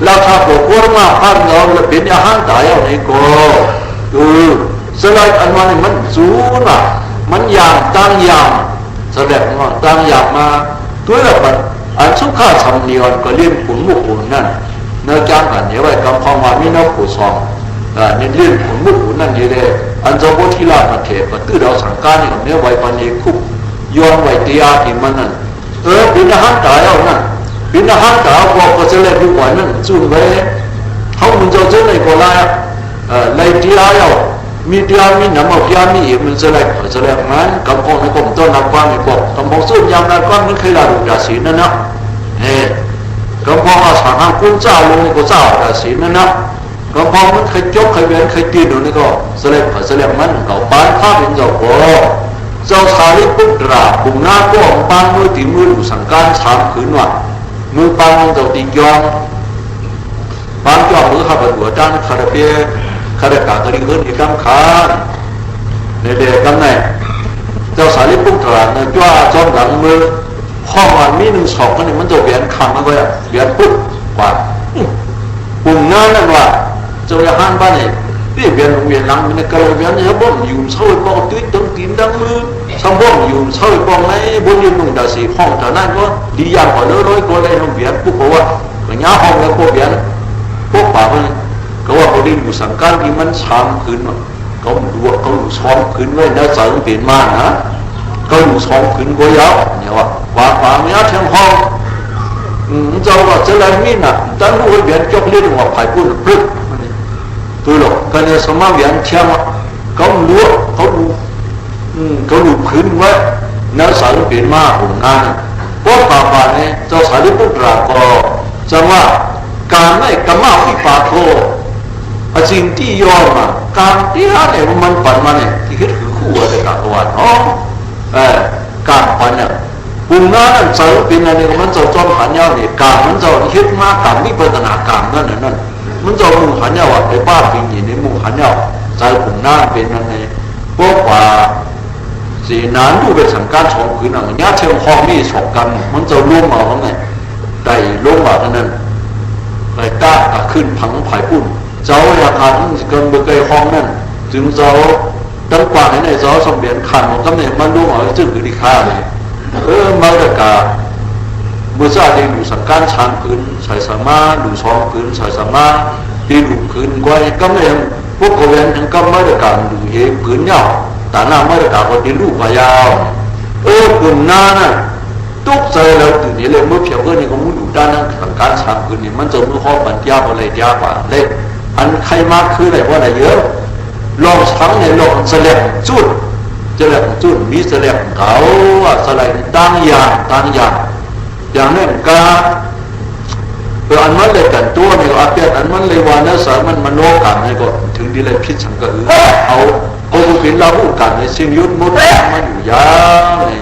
Speaker 1: ราคาปกติมากพันเราเป็นอาหารตายเอาในก็สลายอันวันนี้มันสูงอ่ะมันยางตั้งยางแสดงว่าตั้งยางมาตัวละมันอันสุขาสำเนียนก็เลี้ยงขุนมุกขุนนั่นเนื้อจานกันเนี่ยไว้กำพองว่ามีน้ำขุนซองนี่เลี้ยงขุนมุกขุนนั่นนี่เลยอันเจ้าพุทธิราชมาเทปตื้อเราสังการนี่เนี่ยไว้ปันนี้คุบย้อนไว้ตีอาที่มันนั่นเป็นอาหารตายเอานั่นเป็นอาหารตายบอกก็จะเล่นดูก่อนนั่นจุ่มไว้เขามึงจะเจอในก็ไล่ไล่ตีอาเอามีตีอามีน้ำเอาตีอามีอีกมันจะเล่นงั้นกำพองในกรมต้นนักบ้านในบอกกำพองส่วนยามนักบ้านมันเคยลาดูดาสีนั่นนะกำพองอาสาหากุ้งเจ้าลงในก็เจ้าดาสีนั่นนะกำพองมันเคยจกเคยเวียนเคยตีนอยู่นี่ก็จะเล่นมันเขาบ้านข้าเป็นเจ้าก็เจ้าสารีปุตราบุญนาก็ปางมือตีมือดูสังการสามขืนว่ามือปางมันเจ้าตียองปางยองมือขับหัวด้านคาราเปียคาราการกระดิ่งเงินอีกคำขานในเด็กกันไหนเจ้าสารีปุตราเนี่ยจ้าจอมหลังมือห้องวันมีหนึ่งสองกันนี่มันจะเบียนคำมาไว้เบียนปุ๊บกว่าบุญนานั่นว่าเจ้าอย่าห้ามบ้านนี่ที่เวียนหลังมันก็เวียนเนี่ยบ่มอยู่เช่าบ่ตื้อตั้งตีนตั้งมือสมบ่มอยู่เช่าบ่ไหนบ่ยืนนุ่งดาสีห้องเท่านั้นก็ดีอย่างพอเลยร้อยก็เลยเวียนปุ๊บเพราะว่าก็ย่าห้องแล้วก็เวียนพวกป่ามันก็ว่าเขาดิ้นอยู่สังการที่มันช้ำขึ้นเขาดูว่าเขาอยู่ช้ำขึ้นไว้แล้วจะเปลี่ยนมานะเขาอยู่ช้ำขึ้นก็ยาวเนี่ยว่าป่าเนี่ยเทียงห้องเจ้าว่าจะอะไรมีน่ะตั้งรู้ว่าเวียนจกเลี้ยงว่าไผ่ปุ่นปึ๊บตัวหรอกการเนี่ยสมัยเวียนเทียมเขารู้เขาดูพื้นไว้แล้วสารเปลี่ยนมาหุ่นงานเพราะป่าเนี่ยเจ้าสารีปุตราก็จะว่าการไม่กำมาวิปาโทสิ่งที่ยอมการที่หาเนี่ยมันปั่นมาเนี่ยที่คิดคือคู่อะไรกันตัวเนาะการปั่นเนี่ยปุ่มนั้นสารเปลี่ยนอะไรมันจะจอมหันยาวเนี่ยการมันจะคิดมาการวิปัสสนาการนั่นมันจะมุ่งหันยาวไอ้บ้าปีนี้ในมุ่งหันยาวใจปุ่มหน้าเป็นยังไงพวกว่าสีนั้นดูเป็นสังการสองคืนอ่ะญาติเชียงห้องนี่สองกันมันจะร่วมมาเขาไงได้ร่วมมาเท่านั้น ไปกล้าขึ้นผังไผ่ปุ่นเจ้าอยากหันกันเบอร์เกยห้องนั่นจึงเจ้าตั้งกว่าในเจ้าสมเด็จขันของกำเนิดมันรู้ว่าจึงคือดีค่าเลยมาตรการเมื่อชาติดูสังการช้างพื้นใส่สามารถดูช้องพื้นใส่สามารถดีดูพื้นไว้กำเนิดพวกโคเวนทั้งก็มาตรการดูเหตุพื้นเงาแต่หน้ามาตรการก็ดีรูปพยาวกลุ่มหน้าน่ะตุกใจแล้วตื่นนี้เลยเมื่อเพียงเพื่อนนี่ก็มุ่งดูด้านนั้นสังการช้างพื้นนี่มันจะมือข้อมันยากอะไรยากกว่าเล็กอันใครมากคืออะไรว่าอะไรเยอะลองช้างเนี่ยลองแสลงจุดแสลงจุดมีแสลงเขาแสลงตั้งอย่างนั้นก็อันมันเลยกันตัวนี่ก็อาเปียอันมันเลยวานะสามันมโนกันนี่ก็ถึงดีเลยพิชังก็เอาผู้เป็นเราพูดกันในสิ่งยุทธมุดมันอยู่ยาวนี่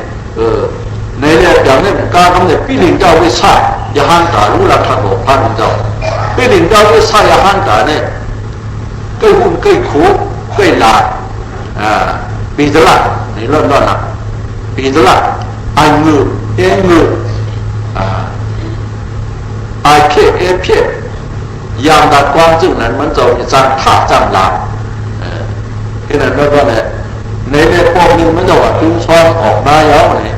Speaker 1: ในเรื่องอย่างนี้การทำเนี่ยพี่ลิงเจ้าวิชาอย่าหันตารู้ราคาของพันเจ้าพี่ลิงเจ้าวิชาอย่าหันตาเนี่ยใกล้หุ่นใกล้ขู่ใกล้ลาปีตละในเรื่องนั้นนะปีตละไอ้มือไอเพียอย่างดัดความจึงนั้นมันจะมีจางท่าจางลาที่นั้นก็เนี่ยในพวกนึงมันจะว่าตุ้งซ้อนออกมาแล้วเนี่ย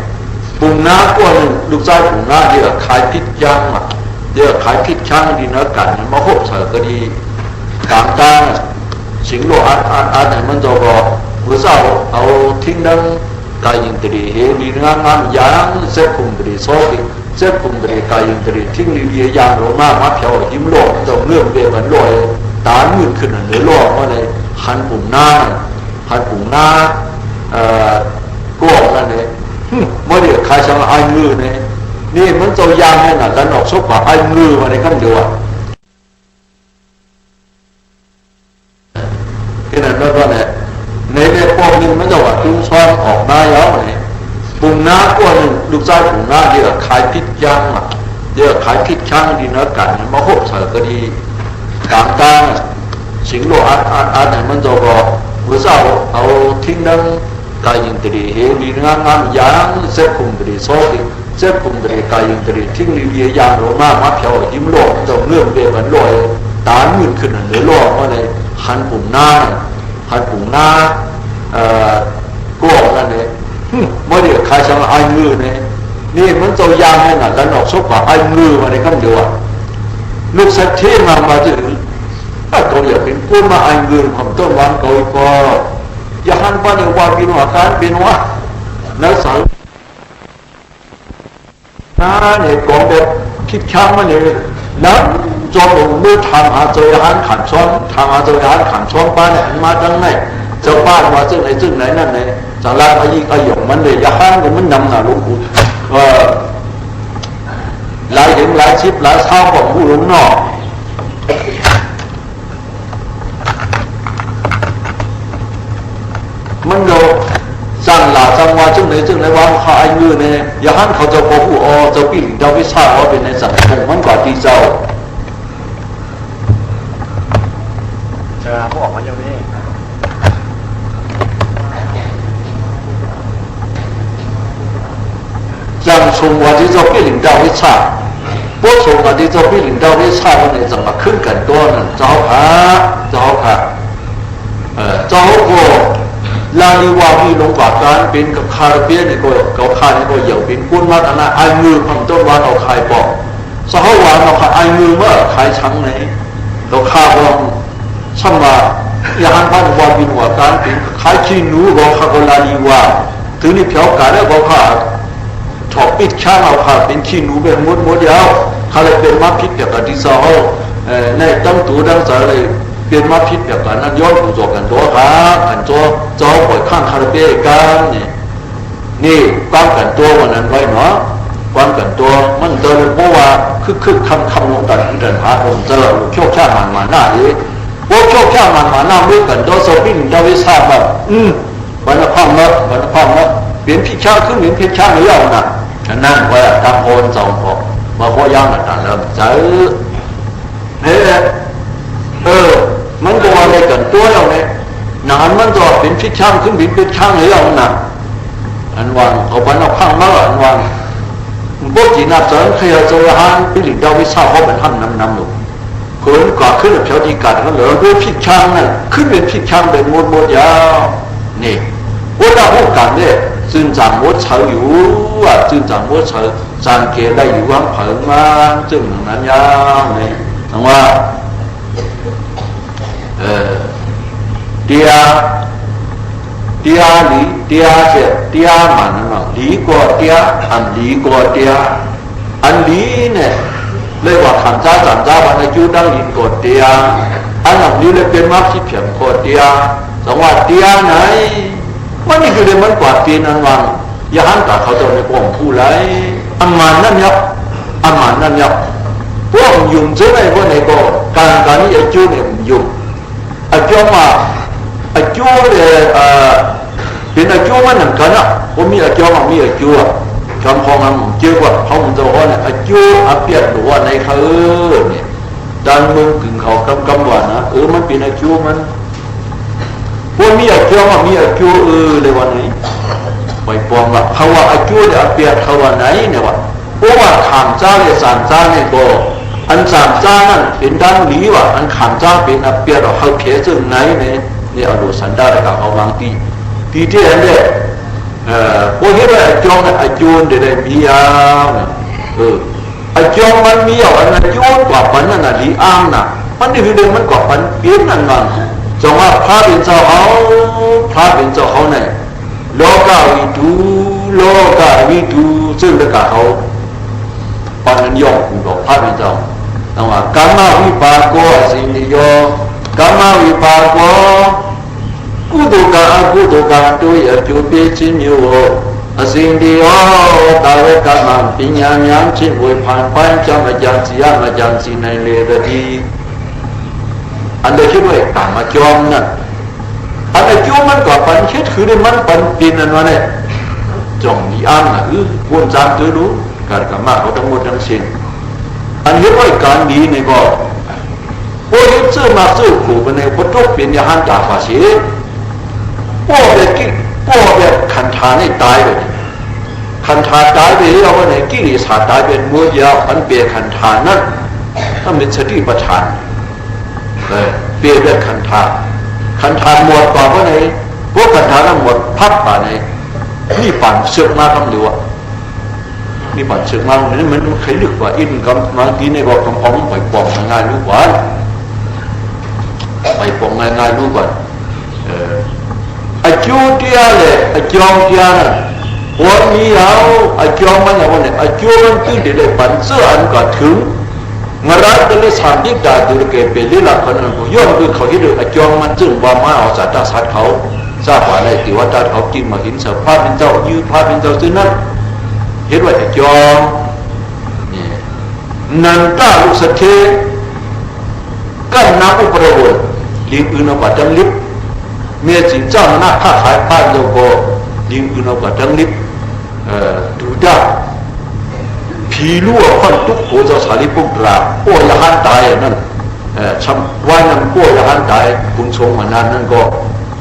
Speaker 1: ปุ่มน้ากว่านึงลูกชายปุ่มน้าเดี๋ยวขายพิษย่างมาเดี๋ยวขายพิษช่างดีเนื้อกันมาหกเสือก็ดีกลางสิงโลอัดเนี่ยมันจะบอกผู้สาวเอาทิ้งนั้นกายยิงตรีเฮดีงามยางเส้นปุ่มตรีโซ่ดิเส้นปุ่มตรีกายยิงตรีทิ้งลีเลียยางโรมามาเพียวยิ้มโลกจะเลื่อมเบี้ยมันลอยตาหมื่นขึ้นเหนือโลกว่าเลยหันปุ่มหน้าก็นั่นเลยเมื่อเดี๋ยวใครจะมาไอ้มือเนี่ยนี่มันจะยางให้หนักกันออกซบกับไอ้มือมาในขั้นเดียวที่นั่นก็เนี่ยในพวกนึงมันจะว่าตุ้งซ้อนออกมาแล้วเนี่ยปุ่มน้ากว่านึงลูกชายปุ่มน้าเดี๋ยวขายพิษย่างมาเดี๋ยวขายพิษช่างดีเนื้อกันมาหกเสือก็ดีกลางสิงโลอัดเนี่ยมันจะบอกผู้สาวเอาทิ้งนั้นกายยิงตรีเฮดีงามยางเส้นปุ่มตรีโซ่ดิเส้นปุ่มตรีกายยิงตรีทิ้งลีเลียยางโรมามาเพียวยิ้มโลกจะเลื่อมเบี้ยมันลอยตาหมื่นขึ้นเหนือโลกว่าเลยหันปุ่มหน้าก็นั่นเลยเมื่อเดี๋ยวใครจะมาไอ้มือเนี่ยนี่มันจะยางให้หนักกันออกซบกับไอ้มือมาในขั้นเดียวลูกสัตว์เทมาถึงถ้าเขาอยากเป็นผู้มาไอ้มือของต้นวันเขาก็อย่าหันไปในวันบินหัวการบินหัวนักสาวเนี่ยกองแบบคิดช้างมาเนี่ยแล้วจอมมือทำหาเจอหันขันซ้อนทำหาเจอหันขันซ้อนป้าเนี่ยมาจังไหนเจ้าบ้านมาจึงไหนนั่นเนี่ยจังไรอายุอายุมันเลยอย่าหันมันนำหน้าลุงปู่หลายถึงหลายชิปหลายเท้าของผู้ลุงนอกมันโดสั่งหลาจังว่าจึงไหนว่าเขาอายุเนี่ยอย่าหันเขาจะบอกผู้เจ้าปีนเจ้าวิชาว่าเป็นในสังคมมันกว่าที่เจ้า
Speaker 3: เขาออกมาอย่างนี้
Speaker 1: จังชงว่าที่เจ้าปีนเจ้าวิชาพวกชงว่าที่เจ้าปีนเจ้าวิชาวันนี้จะมาขึ้นกันตัวนั้นเจ้าค่ะเจ้าก็ลาลีวาวีลงกว่าการเป็นกับคาราเบียนี่ก็เขาคานี่ก็เหยี่ยวเป็นกุ้นมัดอันนั้นไอ้มือของต้นวันเอาขายบอกสหวานเอาขายไอ้มือเมื่อขายช้างไหนเราคาบอกช่างว่าอย่าหันพันวาวินหัวการเป็นขายขี้หนูบอกเขาก็ลาลีวาถึงนี่เพียวกันแล้วบอกเขาถอดปิดช่างเอาขาเป็นขี้หนูเป็นมดยาวเขาเลยเป็นมาพิษแบบที่สองในตั้งตัวตั้งใจเลยเป็นมาพิษแบบนั้นย้อนผู้จบกันตัวครับกันตัวจ้อปล่อยข้างคาราเบกันนี่ความกันตัววันนั้นไว้เนาะความกันตัวมันเดินเพราะว่าคือคำลงกันเดินหาผมเจอโชคชามันมาหน้าเลยพวกโชคชามันมาหน้าด้วยกันตัวโซบินดาวิชาแบบวันละพังละเปลี่ยนพิชาขึ้นเปลี่ยนพิชาไม่ยอมนะฉะนั้นว่าทำโอนสองพอมาพอย่างนั้นเริ่มเจอเนี่ยมันก็อะไรกันตัวเราเนี่ยนานมันจะเป็นพิชช่างขึ้นเป็นช่างเลยเราหนักอันวันเขาไปเอาข้างมาอันวันพวกจีน่าเสริมเคยเจอหันพิลิดาวิชาเขาเป็นท่านนำหนุ เขินกว่าขึ้นเพียวที่กัดเขาเหลือด้วยพิษช่างนั่นขึ้นเป็นพิษช่างเป็นมดยาวนี่ว่าเราพูดกันเนี่ยจึงจังมดเฉยอยู่ว่าจึงจังมดเฉยจังเกลได้อยู่ว่างเผิงมาจึงนั้นยาวนี่ทั้งว่าเดียหลีเดียเจ็ดเดียมันนั่นหรอหลีกว่าเดียอันหลีกว่าเดียอันหลีเนี่ยเรียกว่าขันจ้าจันจ้าวันอายุดังหลีกว่าเดียอันหลังนี้เลยเป็นมรรคที่เพียงกว่าเดียสังว่าเดียไหนมันนี่คือเรื่องมันกว่าเดียนันวังอย่าหันตาเขาจะในพวกผู้ไรอันมันนั่นยับอันมันนั่นยับพวกยุ่งเจ้าไหนพวกไหนก็การนี้อายุเนี่ยยุ่งอายุมาอายุเนี่ยเป็นอายุมันหนังกันอ่ะผมมีอายุมันมีอายุอ่ะคำพองมันเจอว่าเขามันจะว่าเนี่ยอายุอาเปียดหรือว่าในเขาเนี่ยดันมึงถึงเขากำว่านะมันเป็นอายุมันพวกมีอายุมันมีอายุเลยวันนี้ไปปองว่าเขาว่าอายุเนี่ยอาเปียดเขาว่าไหนเนี่ยวะเพราะว่าขามจ้าเนี่ยสามจ้าเนี่ยก็อันสามจ้านั่นเป็นด้านนี้ว่ะอันขามจ้าเป็นอาเปียดเขาเขียนซึ่งไหนเนี่ยนี่เอาดูสันดาลกับเอาบางทีที่อันเนี่ยพวกที่ว่าจงอายุนเดี๋ยวมีอ่ะอายุมันมีอ่ะอันอายุกว่าปันนั่นน่ะดีอ้างน่ะมันนี่คือเรื่องมันกว่าปันเปลี่ยนนั่นมันจงว่าพระเป็นเจ้าเขาเนี่ยโลกาวิดูซึ่งเด็กเขาปันนั้นย่อมกูบอกพระเป็นเจ้าต้องว่ากรรมวิปากโกสินิโยกรรมวิปากโกကုသိုလ်ကအကုသိုလ်ကတို့ရဲ့အကျိုးပေးခြင်းမျိုးကိုအစဉ်တည်းရောတာဝကမှပညာဉာဏ်ဖြင့်ဝေဖန်ပိုင်းကြမကြံစီရမကြံစီနိုင်လေသည်อันเดียวที่ว่าตามมาจอมนั่นอันเดียวจอมมันก็ปันคิดคือมันปันปีนั่นวะเนี่ยจงมีอันน่ะวนจามตัวรู้การกรรมะเขาทั้งหมดทั้งสิ้นอันนี้ว่าการดีนี่ก็พวกที่เจอมาเจอขู่ไปในพุทธเป็นยาหันตาภาษีพวกแบบขันธานี่ตายไปขันธาตายไปแล้ววันไหนกิเลสตายเป็นมือยาวอันเปลี่ยนขันธานั้นถ้าเป็นสติปัฏฐานเปลี่ยนเป็นขันธาหมดกว่าวันไหนพวกขันธานั้นหมดพักป่าไหนนี่ปั่นเสือกมาคำเดียวนี่ปั่นเสือกมาเนี่ยมันใครลึกกว่าอินกับมาทีในบอกคำพองไปปองง่ายรู้กว่าไปปองง่ายรู้กว่าอายุเดียเลยอายุเดียนะวันนี้เอาอายุมันอย่างวันนี้อายุมันตื่นเดี๋ยวปั่นเสื้ออันก็ถึงมารักกันเลยสามยิ่งด่าดูเกเป็นเรื่องคนนั้นย้อนดูเขาที่ดูอายุมันจึงว่ามาเอาสัตว์สัตว์เขาทราบว่าในติวัตรเขากินมาหินเสพพาเป็นเจ้ายืดพาเป็นเจ้าซึ่งนั้นเห็นว่าอายุนี่นันตาลุสเทกันนับอุปโภคลิงอื่นเอาไปจังลิบเมื่อจิงเจ้าหน้าข้าขายป้ายโลโก้ลิงอื่นเอาไปจังลิบดูด้าผีรั่วคนทุกโขจะสาริปุกราโอ้ยหันตายนั่นชำว่านั่นโอ้ยหันตายคุณชงมันนั่นก็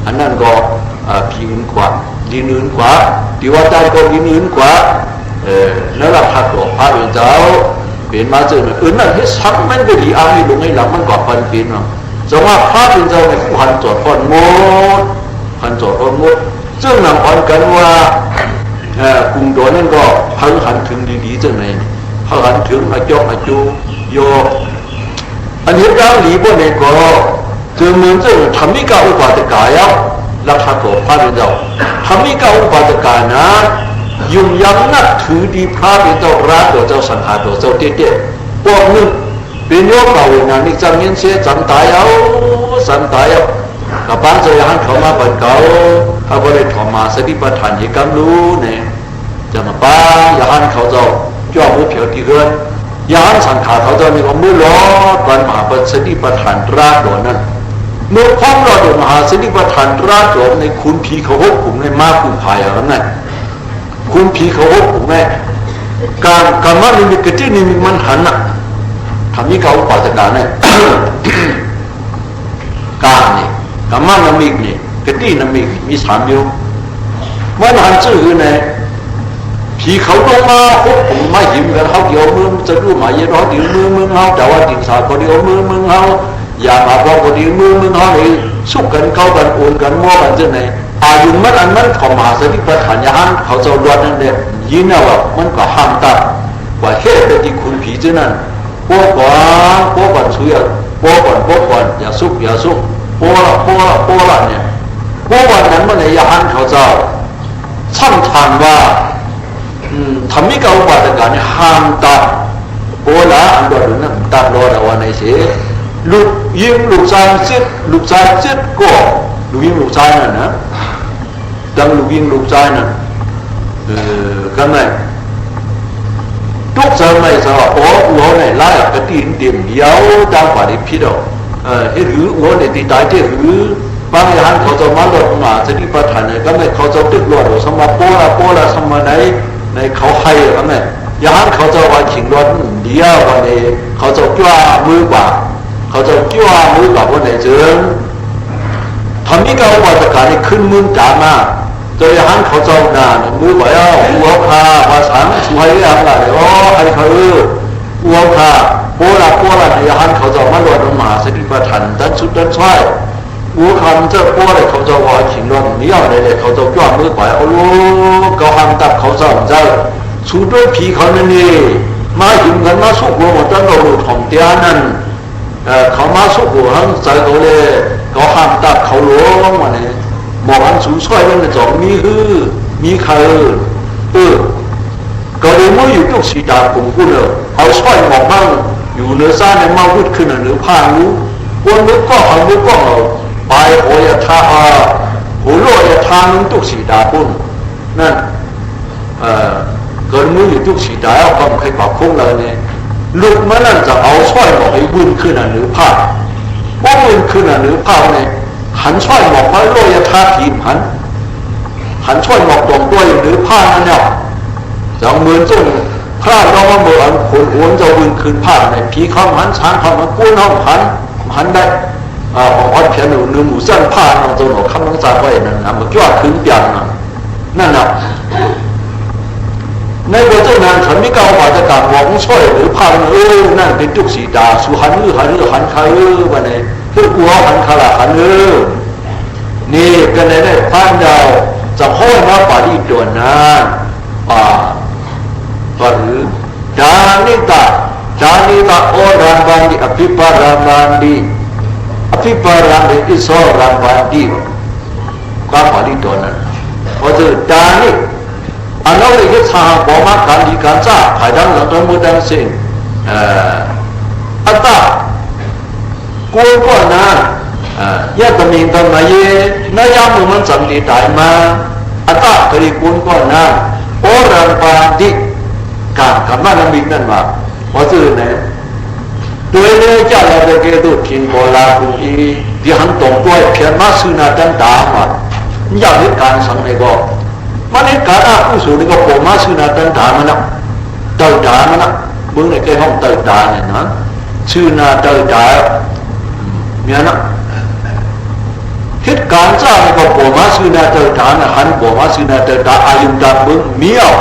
Speaker 1: อันนั้นก็ผีอื่นกว่าลิงอื่นกว่าติวัตรก็ลิงอื่นกว่าแล้วเราพักก็พาเป็นเจ้าเป็นมาเจอนั่นที่ซ้ำมันก็ดีอาให้ลงให้หลังมันก็ปันเป็นเนาะจะว่าพาเป็นเจ้าในพันจอดคนหมดซึ่งนำอ่อนกันว่ากรุงโดนนั่นก็พังหันถึงดีๆจังไหนพังหันถึงอาจุโยอันนี้ดาวหลีบนในก็จึงเหมือนจะทำมิกาอุปาตกายราคาก็พาเป็นเจ้าทำมิกาอุปาตกายนะยุ่งยากนักถือดีพระเป็นเจ้ารักตัวเจ้าสังหารตัวเจ้าเตี้ยพวกนึงเป็นโยกเก่านะนี่จำเงินเสียจำตายกับบ้านเจ้าอย่างเขามาเป็นเก่าเขาบริถมมาสติปัฏฐานยิ่งกำรู้เนี่ยจะมาบ้านอย่างเขาเจ้าจ่อมือเผียวที่เรือนอย่างสังขารเขาเจ้านี่ก็มือล้อวันมหาสติปัฏฐานราดโดนนั้นเมื่อพ้องเราโดนมหาสติปัฏฐานราดโดนในคุณผีเขาหกกลุ่มในมาคุณพายอะไรนั่นคุณผีเขาหกกลุ่มแม่การมานิมิตกตินิมิตมันหันน่ะทำนี้เขาอุปาทการเนี่ยการนี่กรรมนามิกนี่กตินามิกมีสามอยู่มันหันชื่อเนี่ย ผีเขาลงมาพบผมไม่หิมกันเขาเกี่ยวมือจะรู้หมายยันเขาเดี๋ยวมือเขาแต่ว่าติดสายก็เดี๋ยวมือเขาอย่ามาบอกก็เดี๋ยวมือเขาเลยสู้กันเข้ากันโอนกันมั่วกันจนไหนอายุมันอันมันเขามาสติปัฏฐานยานเขาจะรวดนั่นเด็ยินว่ามันก็ห้ามตัดว่าเหตุที่คุณผีเจ้านั้นพวกก่อนช่วยพวกก่อนอย่าสุกพวกละเนี่ยพวกวันนั้นมันในยานเขาเจ้าช่างทางว่าทำให้เขาปฏิการห้ามตัดโบราณอันว่าดูนั่นตัดรอดเอาไว้ในเสียลูกยิงลูกชายเจ็ดก็ลูกยิงลูกชายนั่นนะดังลูกยิงลูกชายนั่นกันไหนทุกสมัยสาวโอ้หัวในไล่กระตีนเดี่ยมเดียวดังฝ่ายพิษเอาหรือหัวในตีตายที่หรือบางอย่างเขาจะมาหลดมาสติปัฏฐานเนี่ยก็ไม่เขาจะติดหลดสมัยโปละสมัยในเขาให้กันไหนอย่างเขาจะว่าขิงหลดเดียววันนี้เขาจะจ้ามือกว่าเขาจะจ้ามือกว่าวันไหนเจอทำให้เขาว่าตะการนี่ขึ้นมือจามาตัวอย่างเขาจะนานมือว่าหัวพาภาษาช่วยอะไรไอ้เขาหัวพาโปละในอย่างเขาจะมาหลดมาสติปัฏฐานดันสุดดันช่วยหัวคำเจ้าป้อเลยเขาจะว่าขิงร้อนนี่อะไรเลยเขาจะจ้ามือไปโอ้เขาห้ามตัดเขาจะใจสู้ด้วยผีเขานั่นเองมาหิมกันมาสู้หัวหมดตั้งแต่หลุดของเตี้ยนั่นเขามาสู้หัวทั้งใจเขาเลยเขาห้ามตัดเขาหลวงวันนี้บอกอันสู้ช่วยมันจะจอมีมีใครก็เลยเมื่ออยู่ทุกสีดาผมพูดเลยเอาช่วยบอกมั่งอยู่เนื้อซ่าในมาวุดขึ้นหรือผ้ารู้วนนึกก็เอานึกก็เอาไปโอยทาโหโลยทามึงทุกสีดาปุ่นนั่นเกิดมืออยู่ทุกสีดาเอาคำใครปากคงเลยเนี่ยลูกมันนั่นจะเอาช่วยบอกให้บุญขึ้นหรือผ้าว่าบุญขึ้นหรือผ้าเนี่ยหันช่วยบอกว่าโลยทาทีมหันช่วยบอกตรงด้วยหรือผ้านั่นเนี่ยจะเหมือนจงพระเรามาเมื่อคนโอนจะบุญขึ้นผ้าในผีเขาหันช้างเขามากู้น้องหันได้ของอัดเพียนหนึ่งหมู่สั้นผ้าน้องตัวหนูคำน้องจ่าไว้นั่นนะมันก็ขึ้นเปียงนั่นนะในบทเจ้านานฉันไม่กล่าวว่าจะการหวังช่วยหรือผ้านั่นเป็นจุกสีดาสุหันหันคาวันนี้คือหัวหันคาละหันนี่กันในได้พานดาวจะห้อยมาป่าดีตัวนั้นป่าหรือดานิตาโอรันบันดีอภิปารามันดีอภิปารามันดีโซรันบันดีความป่าดีตัวนั้นเพราะฉะนั้นดานิอันนั้นเลยสาบอกมาการดีการจ้าภายดังหลังตัวมุดังสิ่งอัตตากูก็นะยะตมิงตมาเยนายามุมันสัมฤทธิ์มาอัตตากรีกูก็นะโอรังปาดิการคำนั้นมีนั่นว่าเพราะฉะนั้นตัวเองจะเราจะเกิดทิ้งโบราณผู้อีที่หันตรงตัวเพียงมาสุนัขจันดามาอยากให้การสังเกตมันให้การอาผู้สูงนี่ก็ผมมาสุนัขจันดามันนะเต่าดามันนะเมื่อในแค่ห้องเต่าดาเนี่ยนะสุนัขเต่าดาเนี่ยนะเหตุการณ์จ้านี่ก็ผมมาสุนัขเต่าดานะหันผมมาสุนัขเต่าดาอายุดาบึ้งเมียว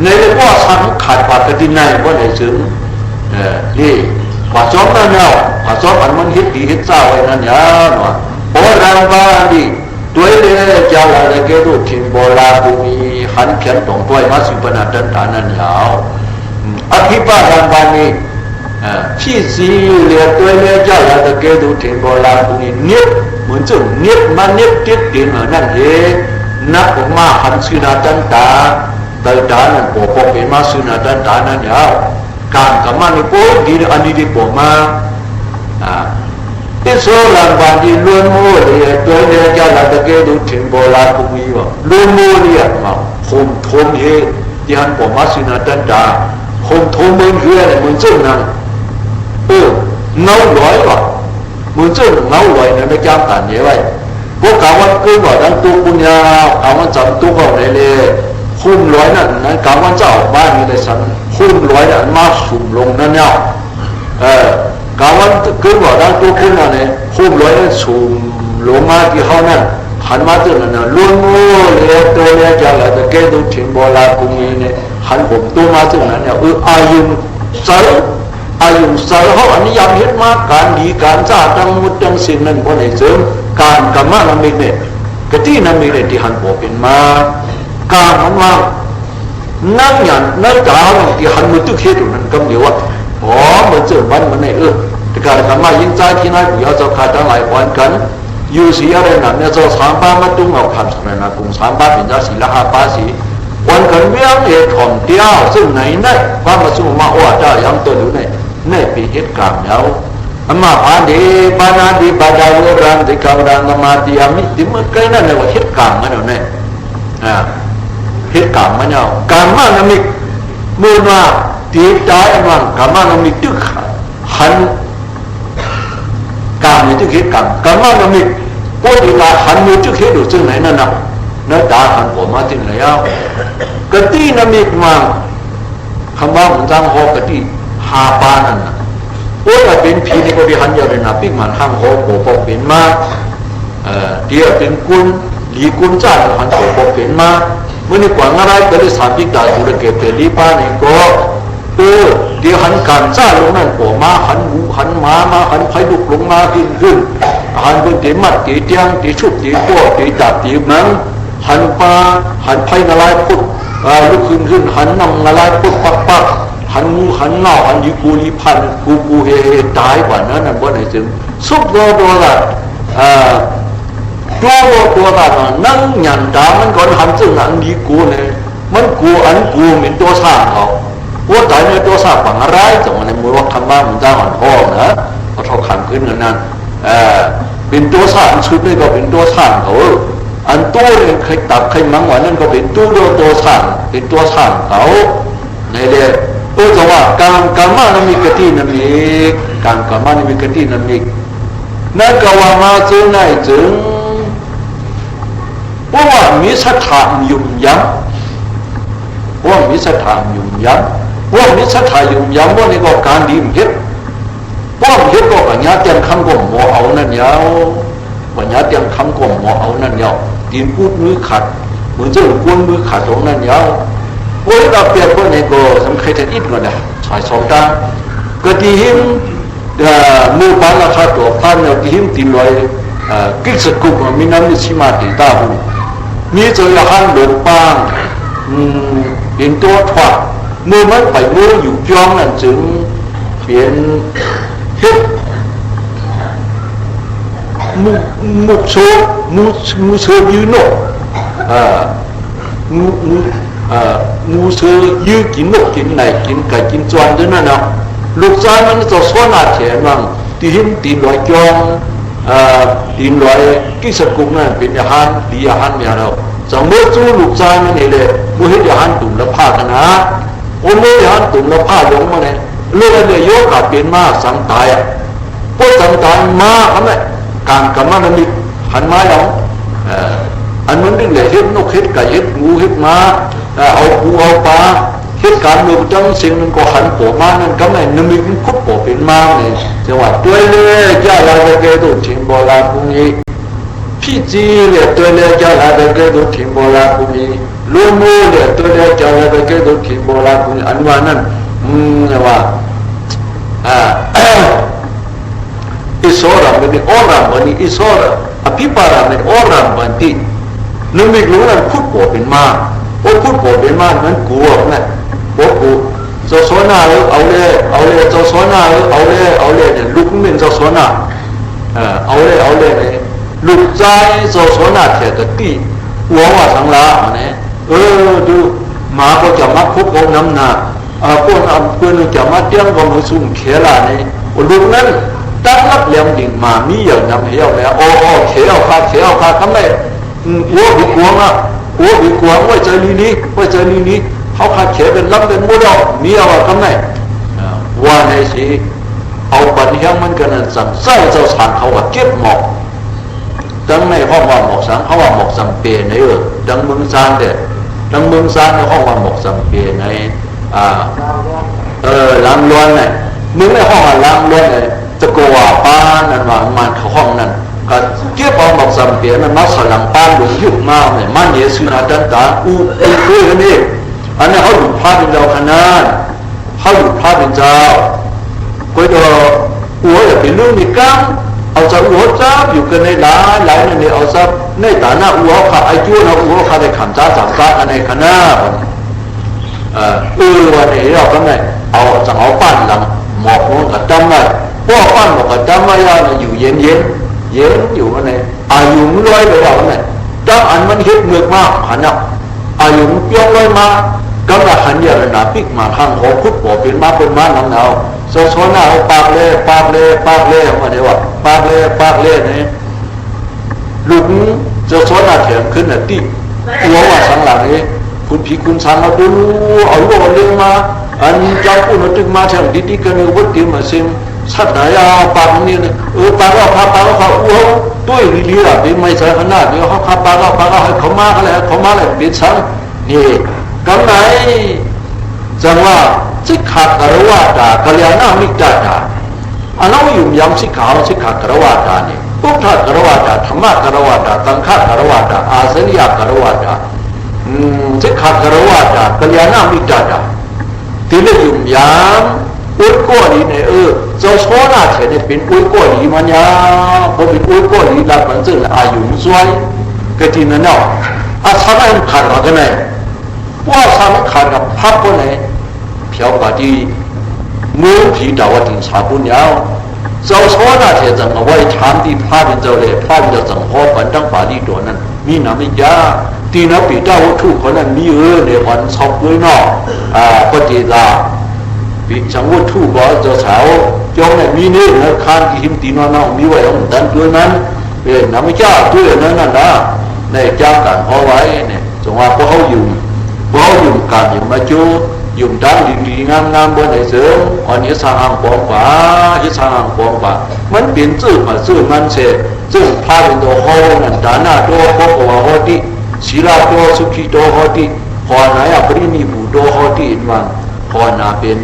Speaker 1: ในเรื่องว่าสังขาดปากตินัยว่าในซึ่งนี่ว่าจอมนั่นเนี่ยว่าจอมอันมันฮิตดีฮิตเจ้าไว้นั่นเนี่ยว่าโบราณบ้านดีตัวเองเจ้าอะไรเกิดทิ้งโบราณภูมิหันเขียนตรงตัวมาสิบนาดันฐานนั่นยาวอภิปรายบ้านนี้พี่ซีเรียตัวเองเจ้าอะไรเกิดทิ้งโบราณภูมิเนียบเหมือนจุดเนียบมันเนียบติดดินนั่นเองนักออกมาหันสินาดันตาเต่าดานั่นปกเป็นมาสุนัขดันดานั่นยาวการกำมันนี่ปุ๊บดีอันนี้ดีปกมาที่โซลังบานดีล้วนโมเลยตัวเนี่ยจะละตะเกียดูถึงโบราณภูมิว่าล้วนโมเลยมาคมทมเฮที่หันปกมาสุนัขดันดาคมทมเหมือนเรือเนี่ยเหมือนเจ้านั่งเงาลอยว่ะเหมือนเจ้าเงาลอยเนี่ยไม่จำกันเยอะไว้พวกเขาวันคืนว่าดังตัวปุญญาเขาวันจำตัวเขาเลยหุ้มร้อยนั่นนะการวันเจ้าบ้านนี้เลยสันหุ้มร้อยนั่นมาสุ่มลงนั่นเนี่ยการวันคืนว่าดังตัวขึ้นนั่นเนี่ยหุ้มร้อยนั่นสุ่มลงมาที่เขานั่นห หันมาตัวนั้นนะล้วนโง่เลยตัวเนี้ยจะอะไรแต่แกดูถึงโบราณกูมีเนี่ยหันผมตัวมาตัวนั้นเนี่ยอายุเสร์อายุเสร์เขาอันนี้ยามเห็นมาการดีการจ้าทั้งหมดทั้งสิ้นนั้นพอในเสริมการกรรมนามิกเนี่ยกตินามิกเนี่ยที่หันผมเป็นมาการมันว่านั่งอย่างนั่งจ้าที่หันมือตุ้งเฮ็ดอยู่นั้นก็เดียวว่าอ๋อเหมือนเจอมันในแต่การกรรมยิ่งใจที่นั่นอยู่เอาจะขาดทั้งหลายวันกันอยู่สีอะไรนั่นเนี่ยจะสามป้ามาตุ้งเอาคำสนนะกุ้งสามป้าเป็นเจ้าสีละห้าป้าสีวันกันเวียงเหตุของเดียวซึ่งไหนเนี่ยว่ามาสู้มาว่าเจ้ายังตัวอยู่เนี่ยปีเหตุการณ์แล้วมาพาดีปานาดีปาดาวรันติกาวรันมาดีอามิติมันใกล้นั่นเลยว่าเหตุการณ์มันเนี่ยเหตุการณ์มันเนี่ยการมานามิเมื่อมาตีตายมันการมานามิตึกหันการมีตึกเหตุการมานามิพวกที่ตาหันมือตึกเหตุดูซึ่งไหนนั่นน่ะนั่นตาหันผมมาที่ไหนเอากตินามิมาคำว่ามันจังหอกติหาปานั่นนะโอ้ยเป็นผีนี่ก็ดีหันเยอะเลยนะปิ๊กมันห้างหอกโผล่เป็นมาเดี๋ยวเป็นกุลหลีกุลจ้าหันโผล่เป็นมาเมื่อนี่กว่าอะไรก็ได้สามปิ๊กได้ดูแลเก็บเตลีป้านี่ก็เดี๋ยวหันการจ้าลงนั่นโผล่มาหันหูหันมาหันไฟลุกลงมาขึ้นหันเป็นตีมัดตีเตียงตีชุบตีโป้ตีจับตีนั้นหันปลาหันไฟนลายพุทธลุกขึ้นหันนำนลายพุทธปักหันงูหันเน่าหันยีกูยีพันกูเฮตายกว่านั้นนั่นบ่ไหนถึงซุบตัวละตัวละนั่งหยันดามันก่อนหันซึ่งอันยีกูเนี่ยมันกูอันกูเหมือนตัวสร้างเขาว่าตายในตัวสร้างฝังอะไรจังวันในมือว่าคำว่ามันจ้าหันพ่อนะเขาทอขันขึ้นนั่นเป็นตัวสร้างชุดนี่ก็เป็นตัวสร้างเขาอันตัวเนี่ยใครตับใครมังว่านั่นก็เป็นตัวสร้างเป็นตัวสร้างเขาในเรื่องแต่ว่าการมานั้นมีกตินั้นมีการมานั้นมีกตินั้นมีนั่นก็ว่ามาจึงไหนจึงว่ามีสถานยุ่งยั้งว่ามีสถานยุ่งยั้งว่ามีสถานยุ่งยั้งว่านี่ก็การดีเฮ็ดว่าเฮ็ดก็ปัญญาเตรียมคำก็หมอเอานั่นยาวปัญญาเตรียมคำก็หมอเอานั่นยาวกินพูดมือขัดเหมือนเจ้าก้นมือขัดตรงนั่นยาวโอ้ยเราเปรียบพวกนี้ก็สำคัญที่อิดก่อนนะสายสองด้านก็ที่หิมมือปานราคาตัวพันเนี่ยที่หิมตีลอยกิ๊กสกุลมีน้ำมีชิมาตีตาหูมีเจอละหันหลงปางเป็นตัวถอดมือมันไปมืออยู่จ้องนั่นจึงเปลี่ยนเฮ็ดมุกโซมูเซยืนโนงูเสือยื้อกินนกกินไหนกินไก่กินจวนด้วยนั่นเนาะลูกชายมันจะซ้อนอาเถียนมั่งที่หินตีนลอยจองตีนลอยกิ๊กสกุลนั่นเป็นอาหารดีอาหารเนี่ยเราจังเมื่อจู้ลูกชายมันนี่เลยมือให้อาหารตุ่มละผ้ากันนะโอ้เมื่ออาหารตุ่มละผ้าลงมาเนี่ยเรื่องอะไรโยกกับเป็นมาสังตายพวกสังตายมาทำไมการกรรมมันมีหันมาแล้วอันนั้นดึงเลยเฮ็ดนกเฮ็ดไก่เฮ็ดงูเฮ็ดม้าเอาปูเอาปลาเหตุการณ์มือจังสิ่งนั้นก็หันโผล่มานั่นก็ไม่นึกมีคุบโผล่เป็นมาเนี่ยจังหวะตัวเล่ย่าลาเกตุถิ่นโบราณพวกนี้พี่จีเนี่ยตัวเล่ย่าลาเกตุถิ่นโบราณพวกนี้ลูมูเนี่ยตัวเล่ย่าลาเกตุถิ่นโบราณพวกนี้อันว่านั่นว่าอิสระมันนี่อรามันนี่อิสระอภิปารามันอรามันที่นึกมีรู้นั่นคุบโผล่เป็นมาโอ้พูดโกรธเป็นมากนั้นกลัวนะโอ้กูเจ้าสวนาแล้วเอาเลยเจ้าสวนาแล้วเอาเลยเนี่ยลูกมันเจ้าสวนาเอาเลยเนี่ยลูกใจเจ้าสวนาเถียตะกี้หัวว่าสังลาเนี่ยดูหมาก็จะมาคุกเอาน้ำหนาพวกเพื่อนจะมาเตี้ยงก็มือสุ่มเขลาเนี่ยลูกนั้นตั้งรับเลี้ยงดิ่งมามีอย่างน้ำเหี้ยวเนี่ยโอ้เขลขาทำไมวัวดีกว่าโอ้ดีกว่าว่าใจนี้เขาขาดเขเป็นลำเป็นมุดเอามีเอาทำไมว่าในสิเอาปัญญามันกันนั่นสั่งไส้เจ้าสารเขาว่าเก็บหมอกดังในห้องว่าหมอกสังเขาว่าหมอกสังเปในดังเมืองซานเด็ดดังเมืองซานในห้องว่าหมอกสังเปในลำล้วนเนี่ยมึงในห้องว่าลำล้วนเนี่ยจะกว่าป้านั่นว่ามันเขาห้องนั้น ก็เก็บเอาหมอกสัมเปียนั้นมาสลังป้านหลวงยุบมาเนี่ยมันเยสุนาดันตาอูด้วยกันนี่อันนี้เขาหลุดพระเป็นเจ้าขนาดเขาหลุดพระเป็นเจ้าก็จะหัวจะเป็นลูกในกังเอาจะหัวจ้าอยู่กันในหลายในเอาซะในฐานะหัวข้าอายุนะหัวข้าได้ขันจ้าจังจ้ากันในขนาดวันนี้เราก็ไม่เอาจะเอาปั้นหลังหมอกมันก็จำไว้พวกปั้นหมอกก็จำไว้ว่าอยู่เย็นอยู่วันนี้อายุมันลอยไปแล้วเนี่ยจังอันมันเฮ็ดเมือกมากหันอ่ะอายุมันเปี้ยงลอยมาก็ละหันเยอะนะปิกมาข้างหัวคุดหัวเป็นมาเป็นมาหนังเอาโซหน้าเอาปากเล่มาเดี๋ยวว่าปากเล่เนี่ยลุกจะโซหน้าแถมขึ้นน่ะติหัวว่าสังหลังนี้คุณผีคุณสังเอาดูเอาโลเลี้ยงมาอันเจ้าคุณตึงมาแถมดีๆกันเลยวัดดีมาซิมสัตว์ไหนเอาปากนี่เนี่ยปากเขาอ้วด้วยลีๆล่ะเป็นไม่ใช่ขนาดนี้เขาขับปากเขาให้เขามาอะไรเป็นสังนี่กำไหนจังว่าสิกขากรวาตากัลยาณมิตรตาอันนั้นอยู่ยำสิกขากรวาตาเนี่ยพุทธกรวาตาธรรมกรวาตาสังฆกรวาตาอาสนิยกรวาตาสิกขากรวาตากัลยาณมิตรตาที่เรียกอยู่ยำอุ้ยก้อนนี้เนี่ยเจ้าโชน่าเฉยเนี่ยเป็นอุ้ยก้อนนี้มันยาพอเป็นอุ้ยก้อนนี้รับมันจึงอายุสวยก็ที่นั่นเนาะอาสาไม่ขาดหรอกกันไหนว่าสาไม่ขาดกับพับคนไหนเพียวกว่าที่มือผีดาวถึงสาบุญยาวเจ้าโชน่าเฉยจังเอาไว้ถามที่พระเป็นเจ้าเลยพระเป็นเจ้าจังหอบปันตั้งป่าดีตัวนั้นมีน้ำไม่ยาตีนับปีเจ้าทุกคนนั้นมีในวันสอบด้วยเนาะปฏิลาปีจังวัดทุกบ่เจ้าสาวจงเนี่ยมีเนี่ยนะคานที่หิมตีนอนเอามีไว้ของดันตัวนั้นเป็นน้ำไม่ยาตัวนั้นนะในจ้างการพอไว้เนี่ยจงว่าพวกเขาอยู่การอยู่มาจูอยู่ด้านดีๆงามๆบนไหนเสริมอันนี้สร้างปองป่ามันเป็นชื่อมันเสซึ่งพาเป็นตัวเขานั่นฐานะตัวพวกว่าเขาที่ศีลตัวสุขีตัวเขาที่พอไหนปรินิพุตัวเขาที่อินวันพอนาเป็น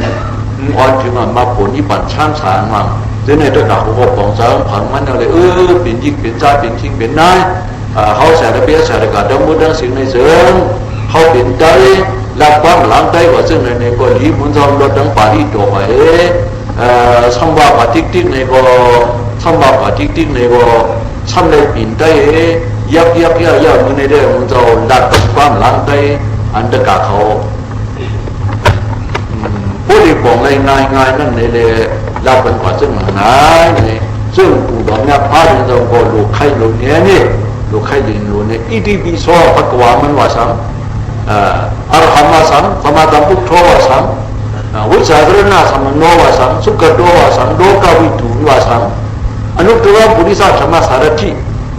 Speaker 1: อ่อนถึงมาผลนิพพานช่างสารมั่งซึ่งในตัวหนักหัวปองสารผังมันอะไรเป็นยิ่งเป็นใจเป็นทิ้งเป็นนายเขาใส่ระเบียบใส่ระกาศดำมือดังสิ่งในเสริมเขาเป็นใจรับความหลังใจกว่าซึ่งในก็รีบมันจะลดดังป่าที่ตัวไปสมบัติติ๊กในก็สมบัติติ๊กในก็ทำได้ปิ่นใจยับมือในเรื่องมันจะรับความหลังใจอันตรกาเขาผู้ที่บอกง่ายนั่นในเลยรับเป็นกว่าซึ่งหายนี่ซึ่งผู้ดำเนินพาดเราก็ลูกไข่ลูกเนี้ยนี่ลูกไข่ดินลูกเนี่ยอิติปิโสปะกวามันว่าซ้ำอรหันต์ว่าซ้ำสมาธิพุทโธว่าซ้ำวิชาเรื่องน่าสมโนว่าซ้ำสุขโตว่าซ้ำโลกวิถูว่าซ้ำอนุตตรบุริสัทธรรมสารถิ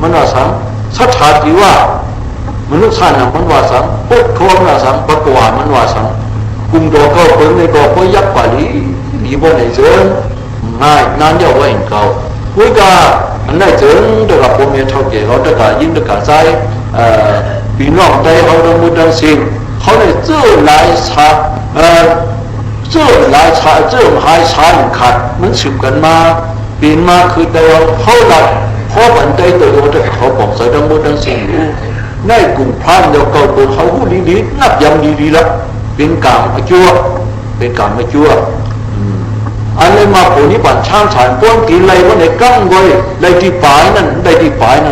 Speaker 1: มันว่าซ้ำสัทธาติว่ามนุษย์ชาติมันว่าซ้ำพุทโธว่าซ้ำปะกวามันว่าซ้ำกุมตัวเขาเปิดในตัวก็ยักษ์ป่าลีมีบนไหนเจอง่ายนั่นเดียวว่าเองเขาคุยกันอันไหนเจอเด็กกับพ่อแม่เท่าแก่เขาเด็กกับยิ้มเด็กกับใจปีน้องใจเขาต้องมุดดังสิ่งเขาเนี่ยเจอหลายชาเจอหายชาขัดมันสืบกันมาปีนมาคือแต่เขาหลับเพราะบันใจตัวเขาบอกใส่ต้องมุดดังสิ่งในกลุ่มพรานเดียวเขาเปิดเขาหูดีๆนับยำดีๆแล้วเป็นกามมาจั่วอันเลยมาผลนิพพานช่างฉานป้อนตีไรว่าในกั้งไว้ในที่ปลายนั่นเ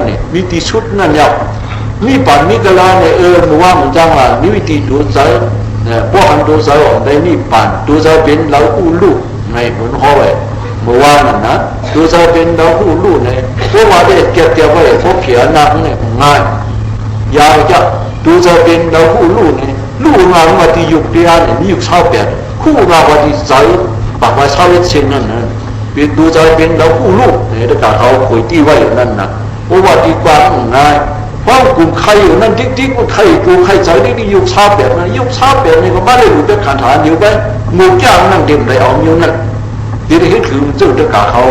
Speaker 1: นี่ยวิธีชุดนั่นเนี่ยมีปั่นมีกะลาเนี่ยมันว่ามันจังว่ามีวิธีดูใจเนี่ยพวกอันดูใจของได้มีปั่นดูใจเป็นเราอู้ลูกในหมุนห้อยเมื่อวานนั่นนะดูใจเป็นเราอู้ลูกในพวกว่าได้เก็บไว้พวกเขียนนักเนี่ยง่ายยาวจะดูใจเป็นเราอู้ลูกเนี่ยลูกงานมาที่ยุคเดียนมียุคชาวเปียคู่เราว่าที่ใจปากว่าชาวเช่นนั้นนะเป็นดูใจเป็นเราคู่ลูกเนี่ยแต่เขาคุยที่ไว้นั่นนะเพราะว่าที่กว้างง่ายเพราะกลุ่มใครอยู่นั่นติ๊กใครกูใครใจที่ยุคชาวเปียนะยุคชาวเปียนี่ก็ไม่ได้รู้เป็นขันฐานอยู่ไปหมู่จ้างนั่งเด่นได้เอาอยู่นั่นที่ได้เห็นคือเจ้าเด็กเขา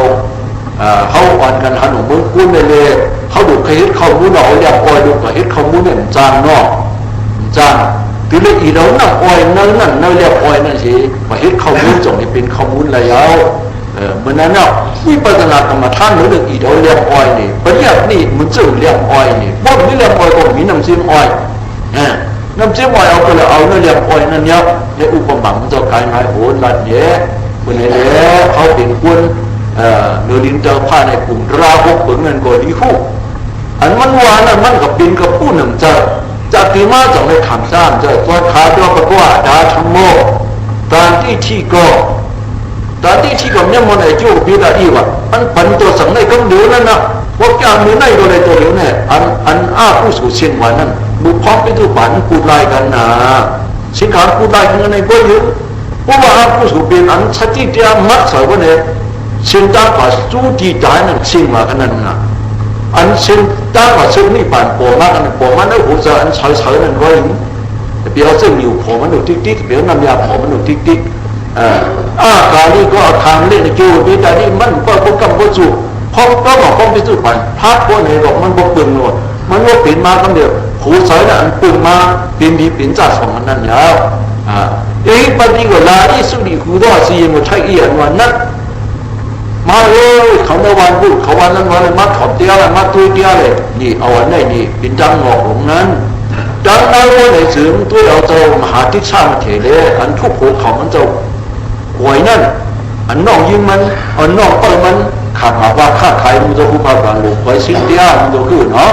Speaker 1: อ่อนกันหันของมึงกู้ในเลยเขาดูใครเห็นข้อมูลเอาเรียบอ้อยดูใครเห็นข้อมูลเนี่ยจางนอกจางที่เรื่องอีเรานั่งอ้อยนั่นเรียบอ้อยนั่นสิมาเห็นข้อมูลจงนี่เป็นข้อมูลระยะเมื่อนั้นเนาะ วิปัสสนากรรมฐานเหมือนอีเดียวเลี้ยงอ้อยนี่ปริยัตินี่มันเจอเลี้ยงอ้อยนี่บ่มีเลี้ยงอ้อยก็มีน้ำจิ้มอ้อยน้ำจิ้มอ้อยเอาไปแล้วเอาเนื้อเลี้ยงอ้อยนั่นเนี่ยในอุปมามันจะกลายมาโหนลัดเนี้ยคนไหนแล้วเขาเป็นคนเนื้อลิ้นเจ้าผ้าในกลุ่มราหกเปิงเงินก็ดีคู่อันมันวานมันกับเป็นกับผู้หนึ่งเจอจากที่มาจากในคำซ้ำเจอตัวขาตัวกระตัวดาธรรมโมตามที่ก็ตอนที่ก็เนี่ยมันไอ้โจ้พิดาอีวะอันปันตัวสังในกำเดียวนั่นนะว่าแกมือในตัวใดตัวเดียวเนี่ยอันผู้สู่เชียงวันนั้นบุพพไปดูปันพูดไล่กันนะสินค้าพูดไล่กันในก็เยอะเพราะว่าผู้สู่เป็นอันชัดที่จะมัดสาวเนี่ยเส้นตาป่าสู้ที่ตายนั่นเชียงมากันนั่นนะอันเส้นตาป่าเส้นนี่ปันปอมากันปอมาได้หัวใจอันเฉยๆนั่นก็ยังเปลี่ยนเส้นอยู่ผอมันดูติ๊กๆเปลี่ยนน้ำยาผอมันดูติ๊กการนี้ก็ทางเล่นจูดีแต่นี่มันก็กำก็จูเพราะก็บอกต้องไปจูปันพักคนไหนบอกมันบอกปึงหนวดมันว่าปิ่นมาคำเดียวหูสายน่ะอันปึงมาปิ่นดีปิ่นจ่าสองมันนั่นแล้วปฏิกลาที่สุดีหูด้าซีมันใช่เอียนวันนั้นมาเลยเขาในวันพูดเขาวันนั้นวันมาถอดเตี้ยเลยมาตุยเตี้ยเลยนี่เอาวันไหนนี่ปิ่นจังงอกหลงนั้นจังนั้นวันไหนถึงตัวเราเจ้ามหาทิชามาเถเลยอันทุกหัวเขามันเจ้าหวยนั่นอันน้องยิงมันอันน้องเปิดมันขับมาว่าข้าใครมันจะคู่พากันลูกไว้สิ้นเดียวมันจะขึ้นเนาะ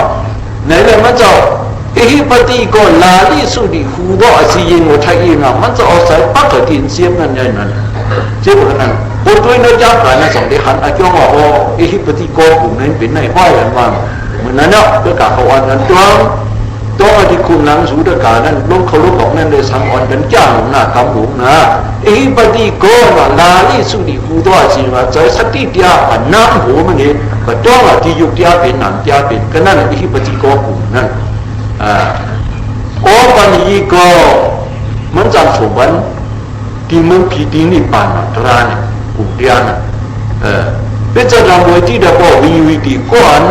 Speaker 1: ในเรื่องมันจะปฏิกรลาลิสุดีหูดอสิยิงหัวไทยนะมันจะเอาใส่ปักกระถิ่นเสียมนั่นไงนั่นเจ้าคนนั้นบนด้วยเนื้อจับกันนะสองเดือนอาจจะว่าโอ้ปฏิกรกลุ่มนั้นเป็นในห้อยกันว่าเหมือนนั้นเนาะก็กะเขาอันนั้นตัวที่คุณนังสูดกานั้นลงเขาลุกออกนั่นเลยสังอ่อนกันจ้างหน้าคำหลงนะปฏิโกนะลาลิสุดีหูดอสิมาใจสติเดียกันน้ำหัวมันเองก็จ้องที่ยุกเดียเป็นหนังเดียเป็นก็นั่นปฏิโกกลุ่มนั่นโอ้ปัญญีก็มันจังสมบัติที่มึงผีดิ้งนี่ปานตราเนี่ยกลุ่มเดียนะเป็นจะทำโดยที่เด็กก็วิธีก่อน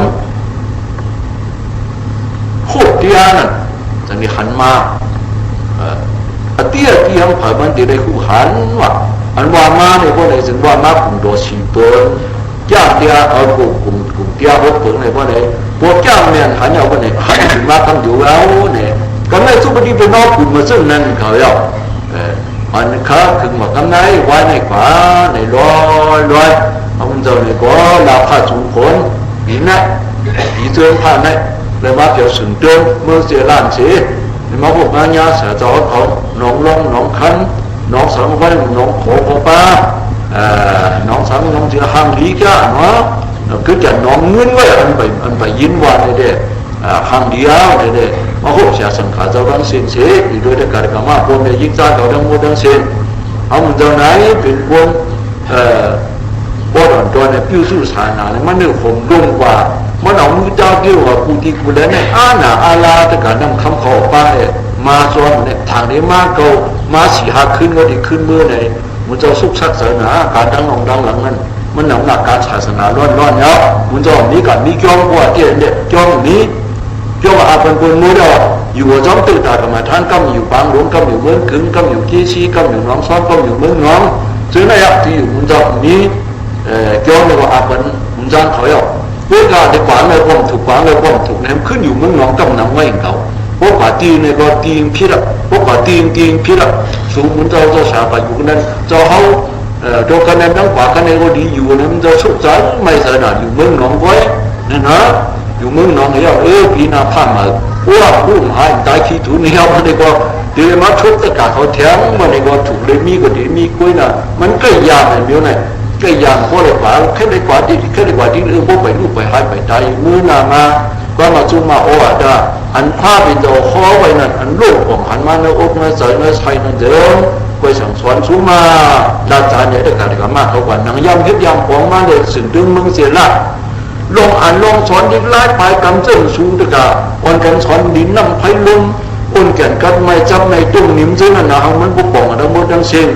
Speaker 1: โคตรเดียนั่นจะมีหันมาเตี้ยที่ยังผ่านมันที่ได้คู่หันว่าอันว่ามาเนี่ยพวกไหนถึงว่ามาปุ่มโดชิงตัวย่าเดียเอากลุ่มเดียพวกเปิงไหนพวกไหนพวกย่าเนี่ยหันเอาพวกไหนหันถึงมาทำอยู่แล้วเนี่ยก็ไม่สุภาพเป็นนอกกลุ่มมาซึ่งนั่นเขาเอามันค้าถึงว่ากำไรไว้ในขวาในลอยเอามันเจ้าเนี่ยก็ลาผ้าสูงขนปีนั่นปีเตือนผ้านั่นเลยมาเกี่ยวสึงเตือนเมื่อเสียล้านเสียมาพวกงานยาเสียจอเขาหนองลงหนองคันหนองสังไว้หนองโขกป้าหนองสังหนองเสียห้างดีก้าเนาะคือจะหนองเงินไว้อันไปยินวันเลยเด้ห้างเดียวเลยเด้มาพวกเสียสังขารเจ้าดังเสียนเสียอีกด้วยแต่การกรรมะพวกเนี่ยยิ่งจ้าเขาดังโมดังเสียนเอามันเจ้าไหนเป็นคนบ่ดอนตัวเนี่ยพิ้วสู้สานาเนี่ยมันเนี่ยผมลงกว่ามันเอามือเจ้าเกี่ยวกับกูที่กูแล้วเนี่ยอาลาแต่การนำคำขอป้าเนี่ยมาซ้อนเนี่ยทางนี้มาเก่ามาสี่หาขึ้นก็ดีขึ้นเมื่อไหนมันจะสุขสักศาสนาการดังหลังนั้นมันหนักการศาสนาร้อนเนาะมันจะมีการมีจ้องกว่าเกี่ยเนี่ยจ้องนี้จ้องอาเป็นคนมือเดียวอยู่ว่าจ้องตื่นตากรรมฐานกำอยู่บางหลวงกำอยู่เมืองขึงกำอยู่ที่ชี้กำอยู่น้องซ้อนกำอยู่เมืองน้องซึ่งในที่อยู่มันจะมีจ้องเนี่ยว่าอาเป็นมันจางถอยออกเวลาได้ขวางเลยความถูกขวางเลยความถูกเนี่ยขึ้นอยู่เมืองน้องกำนำไว้เขาพวกป่าตีเนี่ยก็ตีนพิษพวกป่าตีนพิษสูงเหมือนเจ้าชาไปอยู่นั้นเจ้าเขาโดยคะแนนทั้งขวาคะแนนก็ดีอยู่นั้นมันจะสุขใจไม่สนาอยู่เมืองน้องไว้นั่นนะอยู่เมืองน้องเนี่ยพี่นาผ้ามาว่าผู้หายตายขี้ถูเนี่ยมันก็เดี๋ยวมาทุบตะกาเขาแทงมันก็ถูกเลยมีก็ดีมีกุ้ยน่ะมันก็ยากแบบนี้ไงก็อย่างพวกเลยกว่าแค่ได้กว่าที่พวกไปลูกไปหายไปตายมือหน้ามาก็มาจุ่มมาโอ้ดาอันผ้าเป็นตัวข้อไว้นั่นอันลูกของหันมาในอกในใจในใจนั่นเดิมก็สั่งสอนจุ่มมาดาจานเนี่ยได้การกรรมะเขากว่านังย่ำเฮ็ดย่ำของมาเลยสึ่งดึงมึงเสียละลงอ่านลงสอนดินไล่ไปกำเจิ้งสูงตะกาอ่อนกันสอนดินน้ำไผ่ลมอ่อนแก่นกันไม่จำไม่ตุ้งนิ่มเจ้านั่นนะเขามันบุกป่องอะไรหมดทั้งสิ้น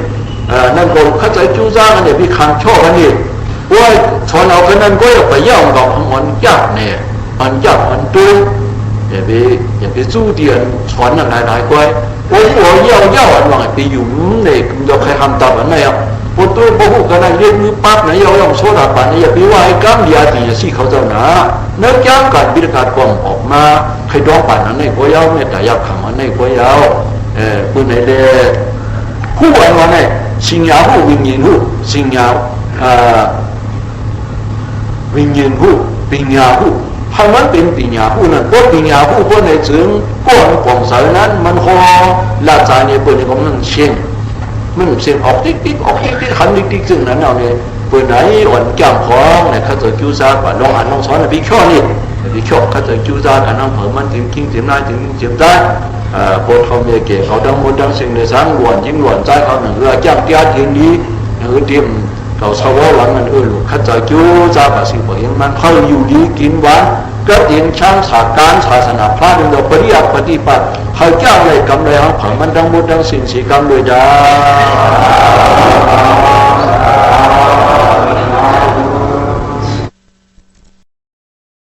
Speaker 1: นั่นก็เข้าใจจู้จ้ากันเนี่ยพี่คางชอบกันนี่ว่าชอนเอากันนั้นก็อย่าไปย่องดอกมันยากเนี่ยมันยากมันตื้ออย่าไปสู้เดียนชอนอะไรหลายก้อยโอ้โหเย่าอันว่าไปอยู่เนี่ยคุณจะใครทำตามอันไหนอ่ะ ปวดตัวบ่ฮู้กันนะเรียนมือปั๊บนะยองโซดาปานอย่าไปว่าไอ้กำยาติสิเขาเจ้านะเนื้อจ้างการบิดการกองออกมาใครดองปานนั้นในกวยาวเนี่ยแต่ยับคำอันในกวยาวปืนไหนเด้ผู้วันวันไหนสิงยาผู้วิญญาณผู้สิงยาวิญญาณผู้ปิญญาผู้ให้มันเป็นปิญญาผู้นั้นก็ปิญญาผู้คนในถึงก้อนกองสายนั้นมันพอลาจาเนี่ยเปิดในของมันเชียงมันเสียงออกติ๊กออกติ๊กขันติ๊กซึ่งนั้นเอาเนี่ยเปิดไหนอ่อนแก้มของเนี่ยเขาจะคิ้วซาว่าน้องอ่านน้องสอนพี่ช่อนี่พี่ช่อเขาจะคิ้วซาอ่านน้องเผิมมันถึงกิ้งถึงนายถึงเจ็บได้ปวดเขาเมียเก๋เขาดังมดดังสิ่งในสังหวนยิ้มหวนใจเขาหนึ่งเรือจ้างเตี้ยทีนี้เตรียมเขาสาวหลังมันลูกเขาจะคิ้วซาว่าสิ่งพวกนี้มันเขาอยู่ดีกินหวานก็เตียนช่างศาสตร์การศาสนาพระดึงเราปฏิบัติปฏิบัติเขาเจ้าเลยกำไรเขาเผิมมันดังมดดังสิ่งสีกำเลยจ้า